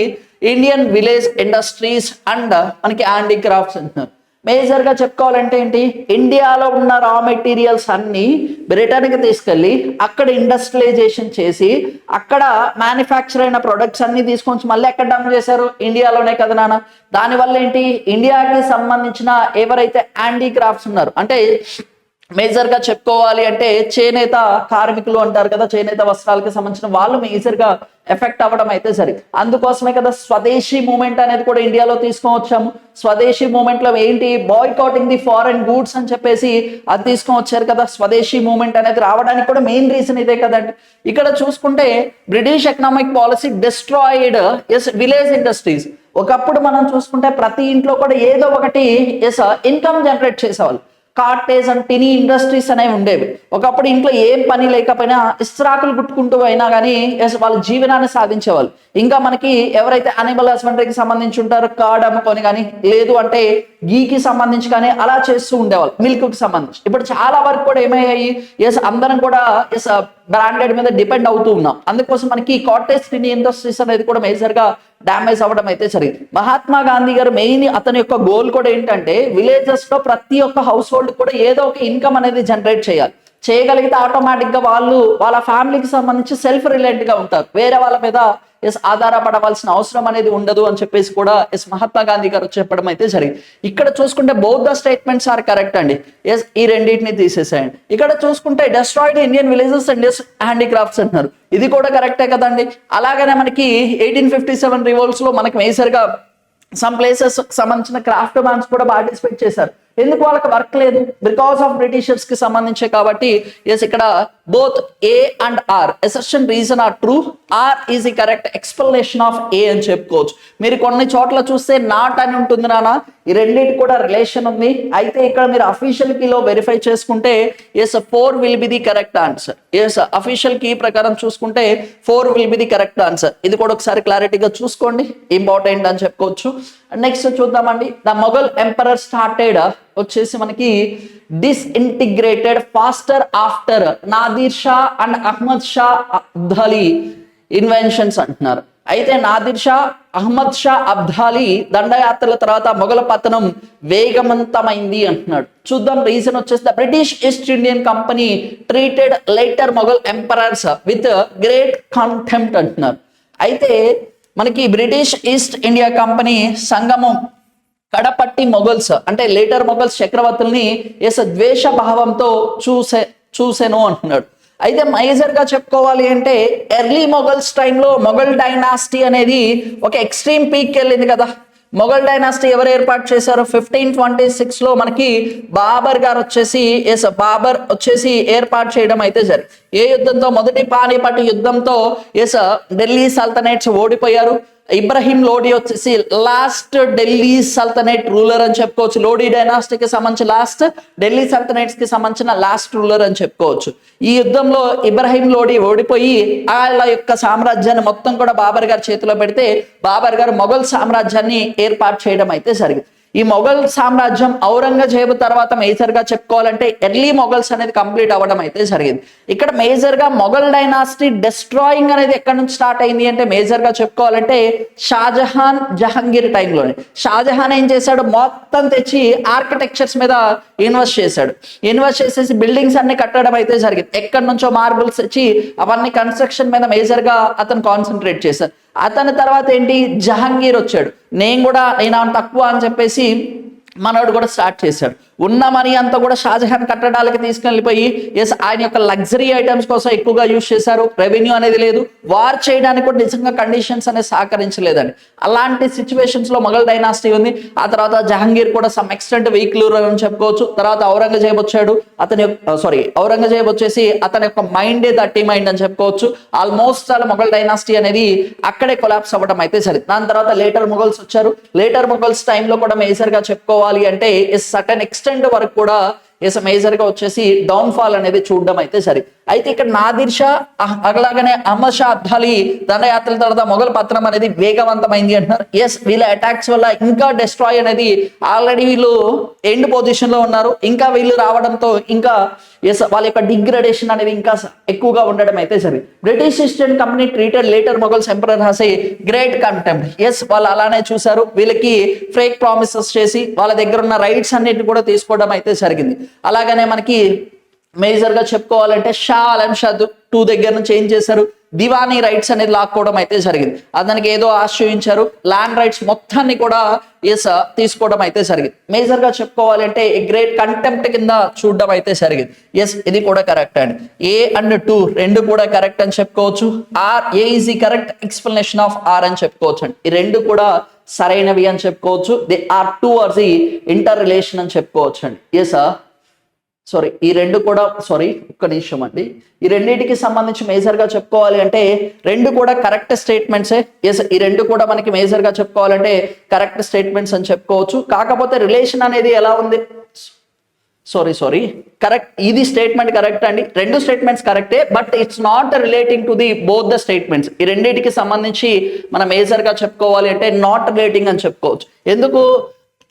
Indian village industries and మనకి హ్యాండీక్రాఫ్ట్స్ అంటున్నారు. మేజర్ గా చెప్పుకోవాలంటే ఏంటి, ఇండియాలో ఉన్న రా మెటీరియల్స్ అన్ని బ్రిటన్కి తీసుకెళ్లి అక్కడ ఇండస్ట్రియలైజేషన్ చేసి అక్కడ మ్యానుఫ్యాక్చర్ అయిన ప్రొడక్ట్స్ అన్ని తీసుకొని మళ్ళీ ఎక్కడ డమ్ చేశారు? ఇండియాలోనే కదా నాన్న. దానివల్ల ఏంటి, ఇండియాకి సంబంధించిన ఎవరైతే హ్యాండీక్రాఫ్ట్స్ ఉన్నారు అంటే మేజర్ గా చెప్పుకోవాలి అంటే చేనేత కార్మికులు అంటారు కదా, చేనేత వస్త్రాలకు సంబంధించిన వాళ్ళు మేజర్ గా ఎఫెక్ట్ అవ్వడం అయితే సరే. అందుకోసమే కదా స్వదేశీ మూమెంట్ అనేది కూడా ఇండియాలో తీసుకొని వచ్చాము. స్వదేశీ మూమెంట్ లో ఏంటి, బాయ్కాటింగ్ ది ఫారెన్ గూడ్స్ అని చెప్పేసి అది తీసుకొని వచ్చారు కదా. స్వదేశీ మూమెంట్ అనేది రావడానికి కూడా మెయిన్ రీజన్ ఇదే కదండి. ఇక్కడ చూసుకుంటే British economic policy destroyed village industries. ఒకప్పుడు మనం చూసుకుంటే ప్రతి ఇంట్లో కూడా ఏదో ఒకటి ఇన్కమ్ జనరేట్ చేసేవాళ్ళు. కాటేజ్ అండ్ టినీ ఇండస్ట్రీస్ అనేవి ఉండేవి. ఒకప్పుడు ఇంట్లో ఏం పని లేకపోయినా ఇస్త్రాకులు కుట్టుకుంటూ అయినా కానీ వాళ్ళ జీవనాన్ని సాధించేవాళ్ళు. ఇంకా మనకి ఎవరైతే అనిమల్ హస్బెండరీకి సంబంధించి ఉంటారో కార్డ్ అమ్ముకొని కానీ, లేదు అంటే గీకి సంబంధించి కానీ అలా చేస్తూ ఉండేవాళ్ళు, మిల్క్కి సంబంధించి. ఇప్పుడు చాలా వరకు కూడా ఏమయ్యాయి, అందరం కూడా బ్రాండెడ్ మీద డిపెండ్ అవుతూ ఉన్నాం. అందుకోసం మనకి కాటేజ్ టినీ ఇండస్ట్రీస్ అనేది కూడా మేజర్ గా డ్యామేజ్ అవ్వడం అయితే జరిగింది. మహాత్మా గాంధీ గారు మెయిన్ అతని యొక్క గోల్ కూడా ఏంటంటే విలేజెస్ లో ప్రతి ఒక్క హౌస్ హోల్డ్ కూడా ఏదో ఒక ఇన్కమ్ అనేది జనరేట్ చేయాలి. చేయగలిగితే ఆటోమేటిక్ గా వాళ్ళు వాళ్ళ ఫ్యామిలీకి సంబంధించి సెల్ఫ్ రిలయంట్ గా ఉంటారు. వేరే వాళ్ళ మీద ఆధారపడవలసిన అవసరం అనేది ఉండదు అని చెప్పేసి కూడా మహాత్మా గాంధీ గారు చెప్పడం అయితే జరిగింది. ఇక్కడ చూసుకుంటే both the statements are correct అండి. ఈ రెండింటిని తీసేసేయండి. ఇక్కడ చూసుకుంటే destroyed Indian villages and handicrafts అంటున్నారు. ఇది కూడా కరెక్టే కదండి. అలాగనే మనకి 1857 రివోల్ట్స్ లో మనకి మేజర్ గా సమ్ ప్లేసెస్ సంబంధించిన క్రాఫ్ట్ మ్యాన్స్ కూడా పార్టిసిపేట్ చేశారు. ఎందుకు? వాళ్ళకి వర్క్ లేదు, బికాస్ ఆఫ్ బ్రిటిషర్స్ కి సంబంధించే కాబట్టి ఇక్కడ both A and R assertion reason are true, R is the correct explanation of A అని చెప్పుకోవచ్చు. మీరు కొన్ని చోట్ల చూస్తే నాట్ అని ఉంటుంది నాన్న, ఈ రెండింటి కూడా రిలేషన్ ఉంది. అయితే ఇక్కడ మీరు అఫీషియల్ కీలో వెరిఫై చేసుకుంటే yes 4 will be the correct answer. Yes official key ప్రకారం చూసుకుంటే 4 విల్ బి ది కరెక్ట్ ఆన్సర్. ఇది కూడా ఒకసారి క్లారిటీగా చూసుకోండి, ఇంపార్టెంట్ అని చెప్పుకోవచ్చు. నెక్స్ట్ చూద్దామండి, ద మొఘల్ ఎంపరర్ స్టార్టెడ్ వచ్చేసి మనకి disintegrated faster after Nadir Shah and Ahmad Shah Abdali invasions అంటున్నారు. అయితే నాదిర్ షా, అహ్మద్ షా అబ్దాలీ దండయాత్రల తర్వాత మొఘల పతనం వేగవంతమైంది అంటున్నాడు. చూద్దాం రీజన్ వచ్చేసి the British east Indian company treated later Mughal emperors with great contempt అంటున్నారు. అయితే మనకి బ్రిటిష్ ఈస్ట్ ఇండియా కంపెనీ సంగమం కడపట్టి మొఘల్స్ అంటే లేటర్ మొఘల్స్ చక్రవర్తుల్ని ద్వేష భావంతో చూసెను అంటున్నాడు. అయితే మేజర్ గా చెప్పుకోవాలి అంటే ఎర్లీ మొఘల్స్ టైంలో మొఘల్ డైనాసిటీ అనేది ఒక ఎక్స్ట్రీమ్ పీక్ వెళ్ళింది కదా. మొఘల్ డైనాసిటీ ఎవరు ఏర్పాటు చేశారు? 1526 లో మనకి బాబర్ గారు వచ్చేసి ఏర్పాటు చేయడం అయితే జరిగింది. ఏ యుద్ధంతో? మొదటి పానిపట్ యుద్ధంతో ఢిల్లీ సల్తనేట్స్ ఓడిపోయారు. ఇబ్రహీం లోడి వచ్చేసి లాస్ట్ ఢిల్లీ సల్తనేట్ రూలర్ అని చెప్పుకోవచ్చు. లోడి డైనాసిటీకి సంబంధించి లాస్ట్, ఢిల్లీ సల్తనేట్స్ కి సంబంధించిన లాస్ట్ రూలర్ అని చెప్పుకోవచ్చు. ఈ యుద్ధంలో ఇబ్రహీం లోడి ఓడిపోయి వాళ్ళ యొక్క సామ్రాజ్యాన్ని మొత్తం కూడా బాబర్ గారి చేతిలో పెడితే బాబర్ గారు మొఘల్ సామ్రాజ్యాన్ని ఏర్పాటు చేయడం అయితే జరిగింది. ఈ మొఘల్ సామ్రాజ్యం ఔరంగజేబు తర్వాత మేజర్ గా చెప్పుకోవాలంటే ఎర్లీ మొఘల్స్ అనేది కంప్లీట్ అవ్వడం అయితే జరిగింది. ఇక్కడ మేజర్ గా మొఘల్ డైనాసిటీ డిస్ట్రాయింగ్ అనేది ఎక్కడి నుంచి స్టార్ట్ అయింది అంటే మేజర్ గా చెప్పుకోవాలంటే షాజహాన్, జహాంగీర్ టైంలోనే. షాజహాన్ ఏం చేశాడు? మొత్తం తెచ్చి ఆర్కిటెక్చర్స్ మీద ఇన్వెస్ట్ చేసేసి బిల్డింగ్స్ అన్ని కట్టడం అయితే జరిగింది. ఎక్కడి నుంచో మార్బుల్స్ తెచ్చి అవన్నీ కన్స్ట్రక్షన్ మీద మేజర్ గా అతను కాన్సన్ట్రేట్ చేశారు. అతని తర్వాత ఏంటి? జహాంగీర్ వచ్చాడు. నేను తక్కువ అని చెప్పేసి మనోడు కూడా స్టార్ట్ చేశాడు. ఉన్న మనీ అంతా కూడా షాజహాన్ కట్టడాలకి తీసుకెళ్ళిపోయి ఆయన యొక్క లగ్జరీ ఐటమ్స్ కోసం ఎక్కువగా యూజ్ చేశారు. రెవెన్యూ అనేది లేదు, వార్ చేయడానికి కూడా నిజంగా కండిషన్స్ అనేది సహకరించలేదండి. అలాంటి సిచ్యువేషన్స్ లో మొఘల్ డైనాసిటీ ఉంది. ఆ తర్వాత జహాంగీర్ కూడా సమ్ ఎక్స్టెంట్ వీక్ రూలర్ అని చెప్పుకోవచ్చు. తర్వాత ఔరంగజేబ్ వచ్చాడు. ఔరంగజేబ్ వచ్చేసి అతని యొక్క మైండే దట్టి మైండ్ అని చెప్పుకోవచ్చు. ఆల్మోస్ట్ చాలా మొఘల్ డైనాసిటీ అనేది అక్కడే కొలాప్స్ అవ్వడం అయితే సరే. దాని తర్వాత లేటర్ మొఘల్స్ వచ్చారు. లేటర్ మొఘల్స్ టైంలో కూడా మేజర్ గా చెప్పుకోవాలి అంటే సర్టెన్ ఎక్స్టెంట్ వరకు కూడా మేజర్ గా వచ్చేసి డౌన్ ఫాల్ అనేది చూడడం అయితే సరే. అయితే ఇక్కడ నాదిర్ షా అలాగనే అహ్మద్ షా అబ్దాలీ దండయాత్రల తర్వాత మొఘల్ పతనం అనేది వేగవంతమైంది అంటున్నారు. వీళ్ళ అటాక్స్ వల్ల ఇంకా డిస్ట్రాయ్ అనేది ఆల్రెడీ వీళ్ళు ఎండ్ పొజిషన్ లో ఉన్నారు. ఇంకా వీళ్ళు రావడంతో ఇంకా వాళ్ళ యొక్క డిగ్రేడేషన్ అనేది ఇంకా ఎక్కువగా ఉండడం అయితే సరే. British east Indian company treated later Mughals emperor has a great contempt. వాళ్ళు అలానే చూశారు. వీళ్ళకి ఫేక్ ప్రామిసెస్ చేసి వాళ్ళ దగ్గర ఉన్న రైట్స్ అన్నిటిని కూడా తీసుకోవడం అయితే జరిగింది. అలాగనే మనకి మేజర్ గా చెప్పుకోవాలంటే షా ఆలం షా 2 దగ్గర నుంచి ఏం చేశారు? దివానీ రైట్స్ అనేది లాక్కోవడం అయితే జరిగింది. అతనికి ఏదో ఆశ్రయించారు, ల్యాండ్ రైట్స్ మొత్తాన్ని కూడా తీసుకోవడం అయితే జరిగింది. మేజర్ గా చెప్పుకోవాలి అంటే గ్రేట్ కంటెంప్ట్ కింద చూడడం అయితే జరిగింది. ఇది కూడా కరెక్ట్ అండి. ఏ అండ్ 2 రెండు కూడా కరెక్ట్ అని చెప్పుకోవచ్చు. A is the correct explanation of R అని చెప్పుకోవచ్చు అండి. ఈ రెండు కూడా సరైనవి అని చెప్పుకోవచ్చు. They are towards the interrelation అని చెప్పుకోవచ్చు అండి. ఈ రెండు కూడా ఒక్క నిమిషం అండి. ఈ రెండింటికి సంబంధించి మేజర్ గా చెప్పుకోవాలి అంటే రెండు కూడా కరెక్ట్ స్టేట్మెంట్సే. ఈ రెండు కూడా మనకి మేజర్ గా చెప్పుకోవాలంటే కరెక్ట్ స్టేట్మెంట్స్ అని చెప్పుకోవచ్చు. కాకపోతే రిలేషన్ అనేది ఎలా ఉంది? కరెక్ట్, ఇది స్టేట్మెంట్ కరెక్ట్ అండి. రెండు స్టేట్మెంట్స్ కరెక్టే, but it's not relating to the both the statements. ఈ రెండింటికి సంబంధించి మనం మేజర్ గా చెప్పుకోవాలి అంటే నాట్ రిలేటింగ్ అని చెప్పుకోవచ్చు. ఎందుకు?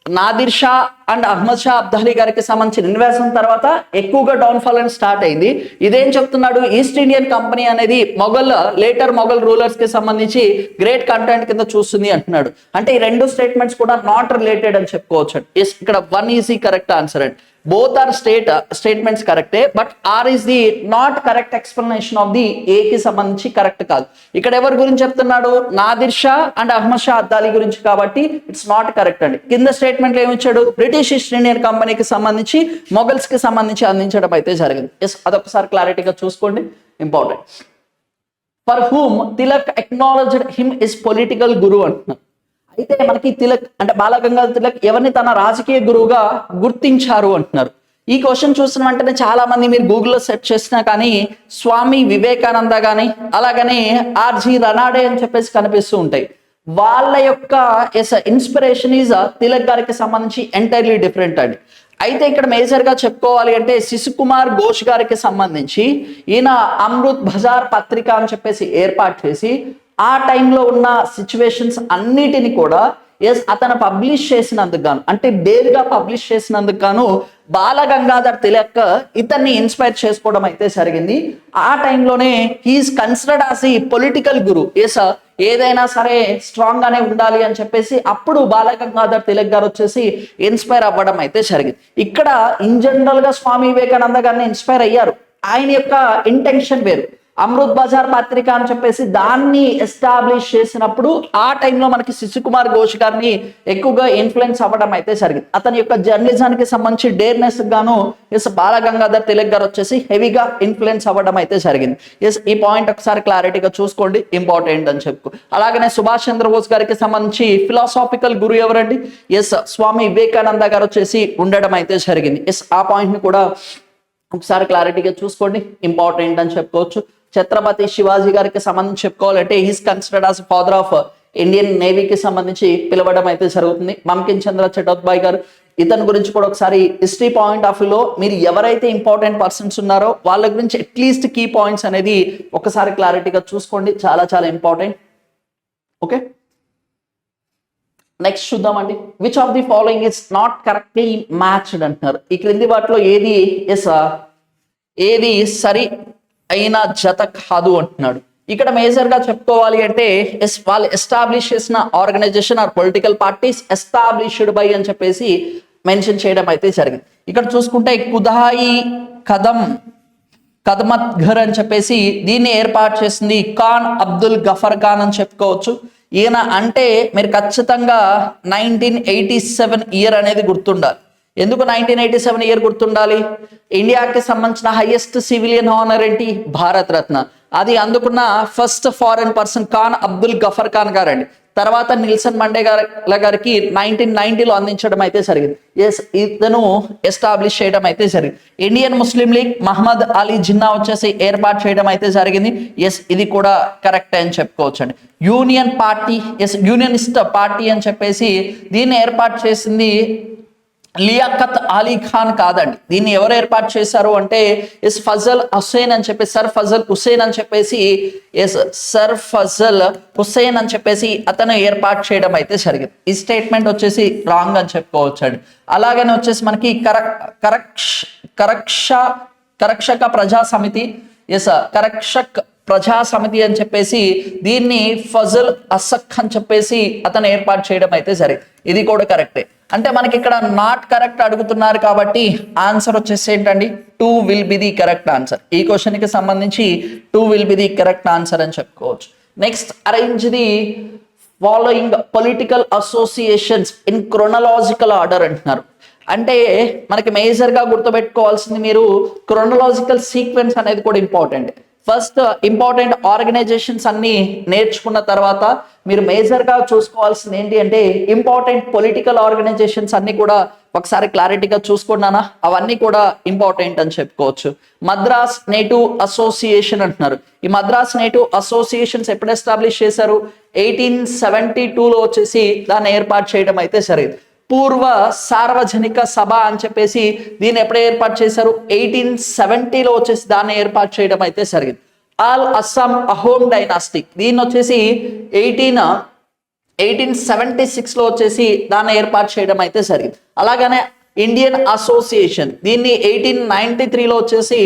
నాదిర్ షా అండ్ అహ్మద్ షా అబ్దాలీ గారికి సంబంధించిన ఇన్వేషన్ తర్వాత ఎక్కువగా డౌన్ఫాల్ అని స్టార్ట్ అయింది. ఇదేం చెప్తున్నాడు? ఈస్ట్ ఇండియన్ కంపెనీ అనేది లేటర్ మొఘల్ రూలర్స్ కి సంబంధించి గ్రేట్ కంటెంట్ కింద చూస్తుంది అంటున్నాడు. అంటే ఈ రెండు స్టేట్మెంట్స్ కూడా నాట్ రిలేటెడ్ అని చెప్పుకోవచ్చు. ఇక్కడ 1 ఈజ్ ది కరెక్ట్ ఆన్సర్ అండి. బోత్ ఆర్ స్టేట్మెంట్స్ కరెక్టే, but R is the not correct explanation of the A కి సంబంధించి కరెక్ట్ కాదు. ఇక్కడ ఎవరి గురించి చెప్తున్నాడు? నాదిర్ షా అండ్ అహ్మద్ షా అబ్దాలీ గురించి, కాబట్టి ఇట్స్ నాట్ కరెక్ట్ అండి. కింద స్టేట్మెంట్ ఏమి ఇచ్చాడు? బ్రిటిష్ ఈస్ట్ ఇండియన్ కంపెనీకి సంబంధించి మొఘల్స్ కి సంబంధించి అందించడం అయితే జరిగింది. అదొకసారి క్లారిటీగా చూసుకోండి, important. For whom Tilak acknowledged him is political guru అంటున్నారు. అయితే మనకి తిలక్ అంటే బాలగంగాధర్ తిలక్ ఎవరిని తన రాజకీయ గురువుగా గుర్తించారు అంటున్నారు. ఈ క్వశ్చన్ చూసిన వెంటనే చాలా మంది మీరు గూగుల్లో సెర్చ్ చేసినా కానీ స్వామి వివేకానంద కానీ అలాగనే ఆర్జీ రనాడే అని చెప్పేసి కనిపిస్తూ ఉంటాయి. వాళ్ళ యొక్క ఇన్స్పిరేషన్ ఈజ్ తిలక్ గారికి సంబంధించి ఎంటైర్లీ డిఫరెంట్ అండి. అయితే ఇక్కడ మేజర్ గా చెప్పుకోవాలి అంటే శిశుకుమార్ ఘోష్ గారికి సంబంధించి ఈయన అమృత్ బజార్ పత్రిక అని చెప్పేసి ఏర్పాటు చేసి ఆ టైంలో ఉన్న సిచ్యువేషన్స్ అన్నిటిని కూడా అతను పబ్లిష్ చేసినందుకు గాను, అంటే డేర్గా పబ్లిష్ చేసినందుకు గాను బాల గంగాధర్ తిలక్ ఇతన్ని ఇన్స్పైర్ చేసుకోవడం అయితే జరిగింది. ఆ టైంలోనే హీఈస్ కన్సిడర్డ్ యాజ్ ఈ పొలిటికల్ గురు. ఏదైనా సరే స్ట్రాంగ్ గానే ఉండాలి అని చెప్పేసి అప్పుడు బాల గంగాధర్ తిలక్ గారు వచ్చేసి ఇన్స్పైర్ అవ్వడం అయితే జరిగింది. ఇక్కడ ఇన్ జనరల్ గా స్వామి వివేకానంద గారిని ఇన్స్పైర్ అయ్యారు. ఆయన యొక్క ఇంటెన్షన్ వేరు. అమృత్ బజార్ పత్రిక అని చెప్పేసి దాన్ని ఎస్టాబ్లిష్ చేసినప్పుడు ఆ టైంలో మనకి శిశుకుమార్ ఘోష్ గారిని ఎక్కువగా ఇన్ఫ్లుయెన్స్ అవ్వడం అయితే జరిగింది. అతని యొక్క జర్నలిజానికి సంబంధించి డేర్నెస్ గాను బాల గంగాధర్ తిలక్ గారు వచ్చేసి హెవీగా ఇన్ఫ్లుయెన్స్ అవ్వడం అయితే జరిగింది. ఈ పాయింట్ ఒకసారి క్లారిటీగా చూసుకోండి, ఇంపార్టెంట్ అని చెప్పుకో. అలాగనే సుభాష్ చంద్రబోస్ గారికి సంబంధించి ఫిలాసాఫికల్ గురు ఎవరండి? స్వామి వివేకానంద గారు వచ్చేసి ఉండడం అయితే జరిగింది. ఆ పాయింట్ ని కూడా ఒకసారి క్లారిటీగా చూసుకోండి, ఇంపార్టెంట్ అని చెప్పుకోవచ్చు. ఛత్రపతి శివాజీ గారికి సంబంధించి చెప్పుకోవాలంటే he's considered as father of Indian నేవీకి సంబంధించి పిలవడం అయితే జరుగుతుంది. బంకిం చంద్ర చటోపాధ్యాయ్ గారు, ఇతని గురించి కూడా ఒకసారి హిస్టరీ పాయింట్ ఆఫ్ వ్యూలో మీరు ఎవరైతే ఇంపార్టెంట్ పర్సన్స్ ఉన్నారో వాళ్ళ గురించి అట్లీస్ట్ కీ పాయింట్స్ అనేది ఒకసారి క్లారిటీగా చూసుకోండి, చాలా చాలా ఇంపార్టెంట్. ఓకే, నెక్స్ట్ చూద్దామండి. Which of the following is not correctly matched అంటున్నారు. ఈ క్రింది వాటిలో ఏది సరి అయిన జత కాదు అంటున్నాడు. ఇక్కడ మేజర్ గా చెప్పుకోవాలి అంటే వాళ్ళు ఎస్టాబ్లిష్ చేసిన organisation or political parties established by అని చెప్పేసి మెన్షన్ చేయడం అయితే జరిగింది. ఇక్కడ చూసుకుంటే ఖుదాయి కదమత్ ఘర్ అని చెప్పేసి దీన్ని ఏర్పాటు చేసింది ఖాన్ అబ్దుల్ గఫర్ ఖాన్ అని చెప్పుకోవచ్చు. ఈయన అంటే మీరు ఖచ్చితంగా 1987 ఇయర్ అనేది గుర్తుండాలి. ఎందుకు 1987 ఇయర్ గుర్తుండాలి? ఇండియాకి సంబంధించిన హైయెస్ట్ సివిలియన్ హానర్ ఏంటి? భారత్ రత్న. అది అందుకున్న first foreign person Khan Abdul Gafar Khan గారండి. తర్వాత నిల్సన్ మండేలా గారికి 1990లో అందించడం అయితే జరిగింది. ఇతను ఎస్టాబ్లిష్ చేయడం అయితే జరిగింది. ఇండియన్ ముస్లిం లీగ్ మహమ్మద్ అలీ జిన్నా వచ్చేసి ఏర్పాటు చేయడం అయితే జరిగింది. ఇది కూడా కరెక్ట్ అని చెప్పుకోవచ్చు అండి. యూనియనిస్ట్ పార్టీ అని చెప్పేసి దీన్ని ఏర్పాటు చేసింది లియాఖత్ అలీ ఖాన్ కాదండి. దీన్ని ఎవరు ఏర్పాటు చేశారు అంటే ఫజల్ హుసేన్ అని చెప్పేసి సర్ ఫజల్ హుసేన్ అని చెప్పేసి అతను ఏర్పాటు చేయడం అయితే జరిగింది. ఈ స్టేట్మెంట్ వచ్చేసి రాంగ్ అని చెప్పుకోవచ్చు అండి. అలాగనే వచ్చేసి మనకి కరక్షక ప్రజా సమితి ప్రజా సమితి అని చెప్పేసి దీన్ని ఫజల్ అసక్ అని చెప్పేసి అతను ఏర్పాటు చేయడం అయితే జరిగింది. ఇది కూడా కరెక్టే. అంటే మనకి ఇక్కడ నాట్ కరెక్ట్ అడుగుతున్నారు కాబట్టి ఆన్సర్ వచ్చేసి ఏంటండి 2 will be the correct answer. ఈ క్వశ్చన్ కి సంబంధించి 2 will be the correct answer అని చెప్పుకోవచ్చు. Next, arrange the following political associations in chronological order అంటున్నారు. అంటే మనకి మేజర్ గా గుర్తుపెట్టుకోవాల్సింది మీరు క్రొనలాజికల్ సీక్వెన్స్ అనేది కూడా ఇంపార్టెంట్. ఫస్ట్ ఇంపార్టెంట్ ఆర్గనైజేషన్స్ అన్ని నేర్చుకున్న తర్వాత మీరు మేజర్ గా చూసుకోవాల్సింది ఏంటి అంటే ఇంపార్టెంట్ పొలిటికల్ ఆర్గనైజేషన్స్ అన్ని కూడా ఒకసారి క్లారిటీగా చూసుకున్నానా, అవన్నీ కూడా ఇంపార్టెంట్ అని చెప్పుకోవచ్చు. మద్రాస్ నేటివ్ అసోసియేషన్ అంటున్నారు. ఈ మద్రాస్ నేటివ్ అసోసియేషన్స్ ఎప్పుడు ఎస్టాబ్లిష్ చేశారు? 1872లో వచ్చేసి దాన్ని ఏర్పాటు చేయడం అయితే జరిగింది. పూర్వ సార్వజనిక సభ అని చెప్పేసి దీన్ని ఎప్పుడు ఏర్పాటు చేశారు? 1870లో వచ్చేసి దాన్ని ఏర్పాటు చేయడం అయితే జరిగింది. ఆల్ అస్సాం అహోమ్ డైనాస్టీ దీన్ని వచ్చేసి 1876లో వచ్చేసి దాన్ని ఏర్పాటు చేయడం అయితే జరిగింది. అలాగనే ఇండియన్ అసోసియేషన్ దీన్ని 1893లో వచ్చేసి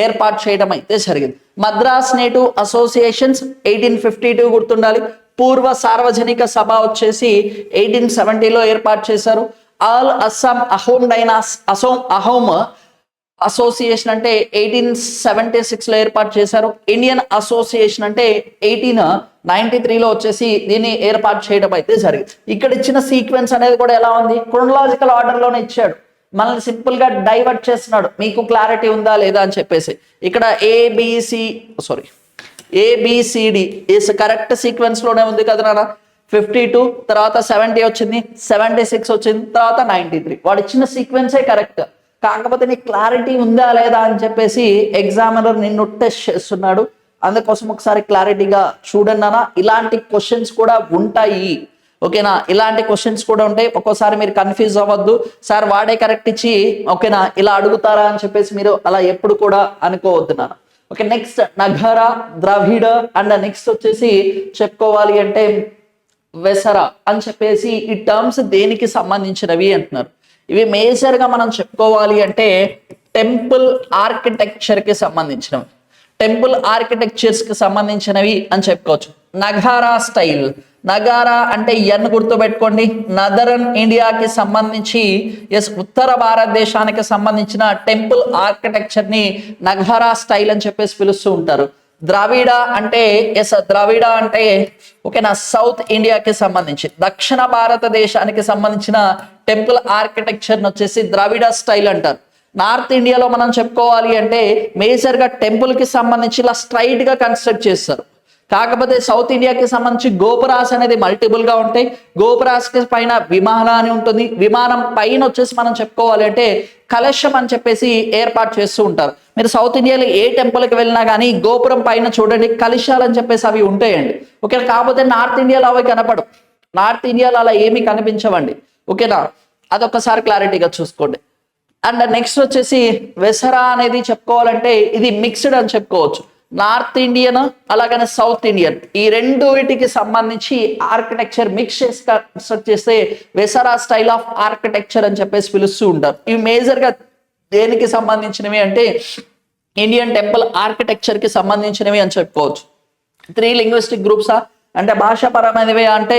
ఏర్పాటు చేయడం అయితే జరిగింది. మద్రాస్ నేటివ్ అసోసియేషన్స్ 1852 గుర్తుండాలి. పూర్వ సార్వజనిక సభ వచ్చేసి 1870లో ఏర్పాటు చేశారు. ఆల్ అస్సాం అహోమ్ అసోసియేషన్ అంటే 1876లో ఏర్పాటు చేశారు. ఇండియన్ అసోసియేషన్ అంటే 1893లో వచ్చేసి దీన్ని ఏర్పాటు చేయడం అయితే జరిగింది. ఇక్కడ ఇచ్చిన సీక్వెన్స్ అనేది కూడా ఎలా ఉంది? క్రోనలాజికల్ ఆర్డర్ లోనే ఇచ్చాడు. మనల్ని సింపుల్ గా డైవర్ట్ చేస్తున్నాడు. మీకు క్లారిటీ ఉందా లేదా అని చెప్పేసి ఇక్కడ ABCD ఇస్ కరెక్ట్ సీక్వెన్స్ లోనే ఉంది కదా నాన్న. 52 తర్వాత 70 వచ్చింది, 76 వచ్చింది, తర్వాత 93. వాడు ఇచ్చిన సీక్వెన్సే కరెక్ట్. కాకపోతే నీకు క్లారిటీ ఉందా లేదా అని చెప్పేసి ఎగ్జామినర్ నిన్ను టెస్ట్ చేస్తున్నాడు. అందుకోసం ఒకసారి క్లారిటీగా చూడండి అన్న. ఇలాంటి క్వశ్చన్స్ కూడా ఉంటాయి, ఓకేనా? ఇలాంటి క్వశ్చన్స్ కూడా ఉంటాయి. ఒక్కోసారి మీరు కన్ఫ్యూజ్ అవ్వద్దు, సార్ వాడే కరెక్ట్ ఇచ్చి ఓకేనా ఇలా అడుగుతారా అని చెప్పేసి మీరు అలా ఎప్పుడు కూడా అనుకోవద్దు నాన్న. ఓకే, నెక్స్ట్ నగర, ద్రవిడ అండ్ నెక్స్ట్ వచ్చేసి చెప్పుకోవాలి అంటే వెసరా అని చెప్పేసి ఈ టర్మ్స్ దేనికి సంబంధించినవి అంటున్నారు. ఇవి మేజర్గా మనం చెప్పుకోవాలి అంటే టెంపుల్ ఆర్కిటెక్చర్కి సంబంధించినవి, టెంపుల్ ఆర్కిటెక్చర్స్కి సంబంధించినవి అని చెప్పుకోవచ్చు. నగారా స్టైల్, నగారా అంటే ఎన్ గుర్తుపెట్టుకోండి, నదరన్ ఇండియాకి సంబంధించి ఉత్తర భారతదేశానికి సంబంధించిన టెంపుల్ ఆర్కిటెక్చర్ ని నగారా స్టైల్ అని చెప్పేసి పిలుస్తూ ఉంటారు. ద్రావిడ అంటే ద్రావిడ అంటే ఓకేనా సౌత్ ఇండియాకి సంబంధించి, దక్షిణ భారతదేశానికి సంబంధించిన టెంపుల్ ఆర్కిటెక్చర్ వచ్చేసి ద్రావిడ స్టైల్ అంటారు. నార్త్ ఇండియాలో మనం చెప్పుకోవాలి అంటే మేజర్గా టెంపుల్కి సంబంధించి ఇలా స్ట్రైట్గా కన్స్ట్రక్ట్ చేస్తారు. కాకపోతే సౌత్ ఇండియాకి సంబంధించి గోపురాస్ అనేది మల్టిపుల్గా ఉంటాయి. గోపురాస్ పైన విమానం అని ఉంటుంది. విమానం పైన వచ్చేసి మనం చెప్పుకోవాలి అంటే కలశం అని చెప్పేసి ఏర్పాటు చేస్తూ ఉంటారు. మీరు సౌత్ ఇండియాలో ఏ టెంపుల్కి వెళ్ళినా కానీ గోపురం పైన చూడండి కలశాలు అని చెప్పేసి అవి ఉంటాయండి, ఓకేనా? కాకపోతే నార్త్ ఇండియాలో అవి కనపడవు, నార్త్ ఇండియాలో అలా ఏమీ కనిపించవండి, ఓకేనా? అదొకసారి క్లారిటీగా చూసుకోండి. అండ్ నెక్స్ట్ వచ్చేసి వెసరా అనేది చెప్పుకోవాలంటే ఇది మిక్స్డ్ అని చెప్పుకోవచ్చు. నార్త్ ఇండియన్ అలాగనే సౌత్ ఇండియన్ ఈ రెండు వీటికి సంబంధించి ఆర్కిటెక్చర్ మిక్స్ చేసి కన్స్ట్రక్ట్ చేస్తే వెసరా స్టైల్ ఆఫ్ ఆర్కిటెక్చర్ అని చెప్పేసి పిలుస్తూ ఉంటారు. ఇవి మేజర్గా దేనికి సంబంధించినవి అంటే ఇండియన్ టెంపుల్ ఆర్కిటెక్చర్కి సంబంధించినవి అని చెప్పుకోవచ్చు. 3 లింగ్విస్టిక్ గ్రూప్సా అంటే భాషాపరమైనవి అంటే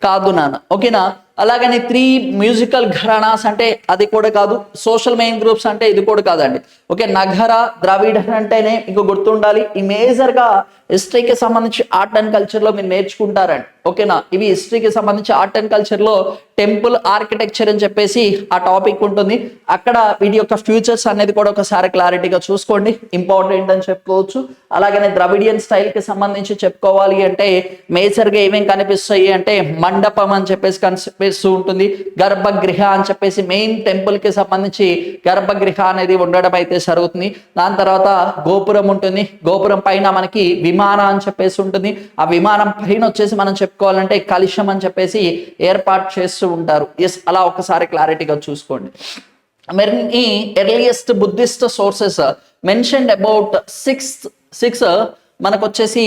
కాదు నాన్న, ఓకేనా? అలాగని 3 మ్యూజికల్ ఘరానాస్ అంటే అది కూడా కాదు. సోషల్ మెయిన్ గ్రూప్స్ అంటే ఇది కూడా కాదండి, ఓకే? నగర, ద్రావిడ అంటేనే మీకు గుర్తుండాలి. ఈ మేజర్గా హిస్టరీకి సంబంధించి ఆర్ట్ అండ్ కల్చర్లో మీరు నేర్చుకుంటారండి, ఓకేనా? ఇవి హిస్టరీకి సంబంధించి ఆర్ట్ అండ్ కల్చర్లో టెంపుల్ ఆర్కిటెక్చర్ అని చెప్పేసి ఆ టాపిక్ ఉంటుంది. అక్కడ వీటి యొక్క ఫ్యూచర్స్ అనేది కూడా ఒకసారి క్లారిటీగా చూసుకోండి, ఇంపార్టెంట్ అని చెప్పుకోవచ్చు. అలాగనే ద్రవిడియన్ స్టైల్కి సంబంధించి చెప్పుకోవాలి అంటే మేజర్గా ఏమేమి కనిపిస్తాయి అంటే మండపం అని చెప్పేసి కనిపిస్తూ ఉంటుంది. గర్భగృహ అని చెప్పేసి మెయిన్ టెంపుల్ కి సంబంధించి గర్భగృహ అనేది ఉండడం అయితే జరుగుతుంది. దాని తర్వాత గోపురం ఉంటుంది, గోపురం పైన మనకి విమానం అని చెప్పేసి ఉంటుంది. ఆ విమానం పైన వచ్చేసి మనం చెప్పుకోవాలంటే కలశం అని చెప్పేసి ఏర్పాటు చేస్తూ ఉంటారు. ఎస్, అలా ఒకసారి క్లారిటీగా చూసుకోండి. Many earliest Buddhist sources mentioned about six మనకు వచ్చేసి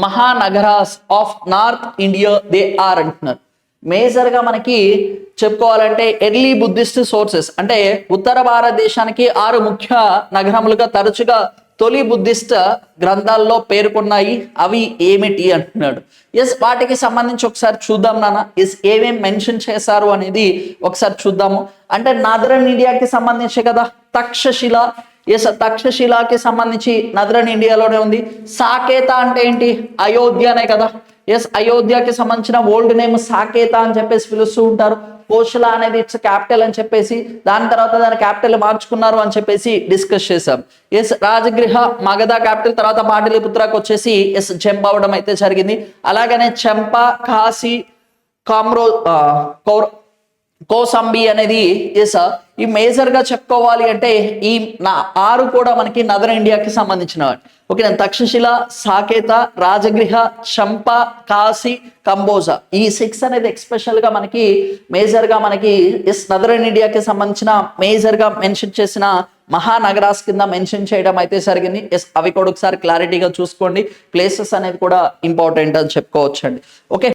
mahanagaras of north India they are అంటున్నారు. మేజర్గా మనకి చెప్పుకోవాలంటే ఎర్లీ బుద్ధిస్ట్ సోర్సెస్ అంటే ఉత్తర భారతదేశానికి 6 ముఖ్య నగరములుగా తరచుగా తొలి బుద్ధిస్ట్ గ్రంథాల్లో పేర్కొన్నాయి. అవి ఏమిటి అంటున్నాడు. ఎస్, వాటికి సంబంధించి ఒకసారి చూద్దాం నాన్న. ఎస్, ఏమేమి మెన్షన్ చేశారు అనేది ఒకసారి చూద్దాము. అంటే నాదరన్ ఇండియాకి సంబంధించి కదా తక్షశిల. ఎస్, తక్షశిలాకి సంబంధించి నదరన్ ఇండియాలోనే ఉంది. సాకేత అంటే ఏంటి? అయోధ్య అనే కదా. ఎస్, అయోధ్యకి సంబంధించిన ఓల్డ్ నేమ్ సాకేత అని చెప్పేసి పిలుస్తూ ఉంటారు. కోశల అనేది ఇట్స్ క్యాపిటల్ అని చెప్పేసి దాని తర్వాత దాని క్యాపిటల్ మార్చుకున్నారు అని చెప్పేసి డిస్కస్ చేశాం. ఎస్, రాజగృహ మగధ క్యాపిటల్, తర్వాత పాటలీపుత్రకు వచ్చేసి ఎస్ జంప్ అవ్వడం అయితే జరిగింది. అలాగనే చంప, కాశీ, కోసంబి అనేది ఎస్ ఈ మేజర్గా చెప్పుకోవాలి అంటే ఈ 6 కూడా మనకి నదర్ ఇండియాకి సంబంధించిన ఓకే. తక్షశిల, సాకేత, రాజగృహ, చంప, కాశీ, కంబోజా ఈ 6 అనేది ఎక్స్పెషల్గా మనకి మేజర్గా మనకి ఎస్ నదరన్ ఇండియాకి సంబంధించిన మేజర్గా మెన్షన్ చేసిన మహానగరాస్ కింద మెన్షన్ చేయడం అయితే జరిగింది. ఎస్, అవి కూడా ఒకసారి క్లారిటీగా చూసుకోండి. ప్లేసెస్ అనేది కూడా ఇంపార్టెంట్ అని చెప్పుకోవచ్చు అండి. ఓకే.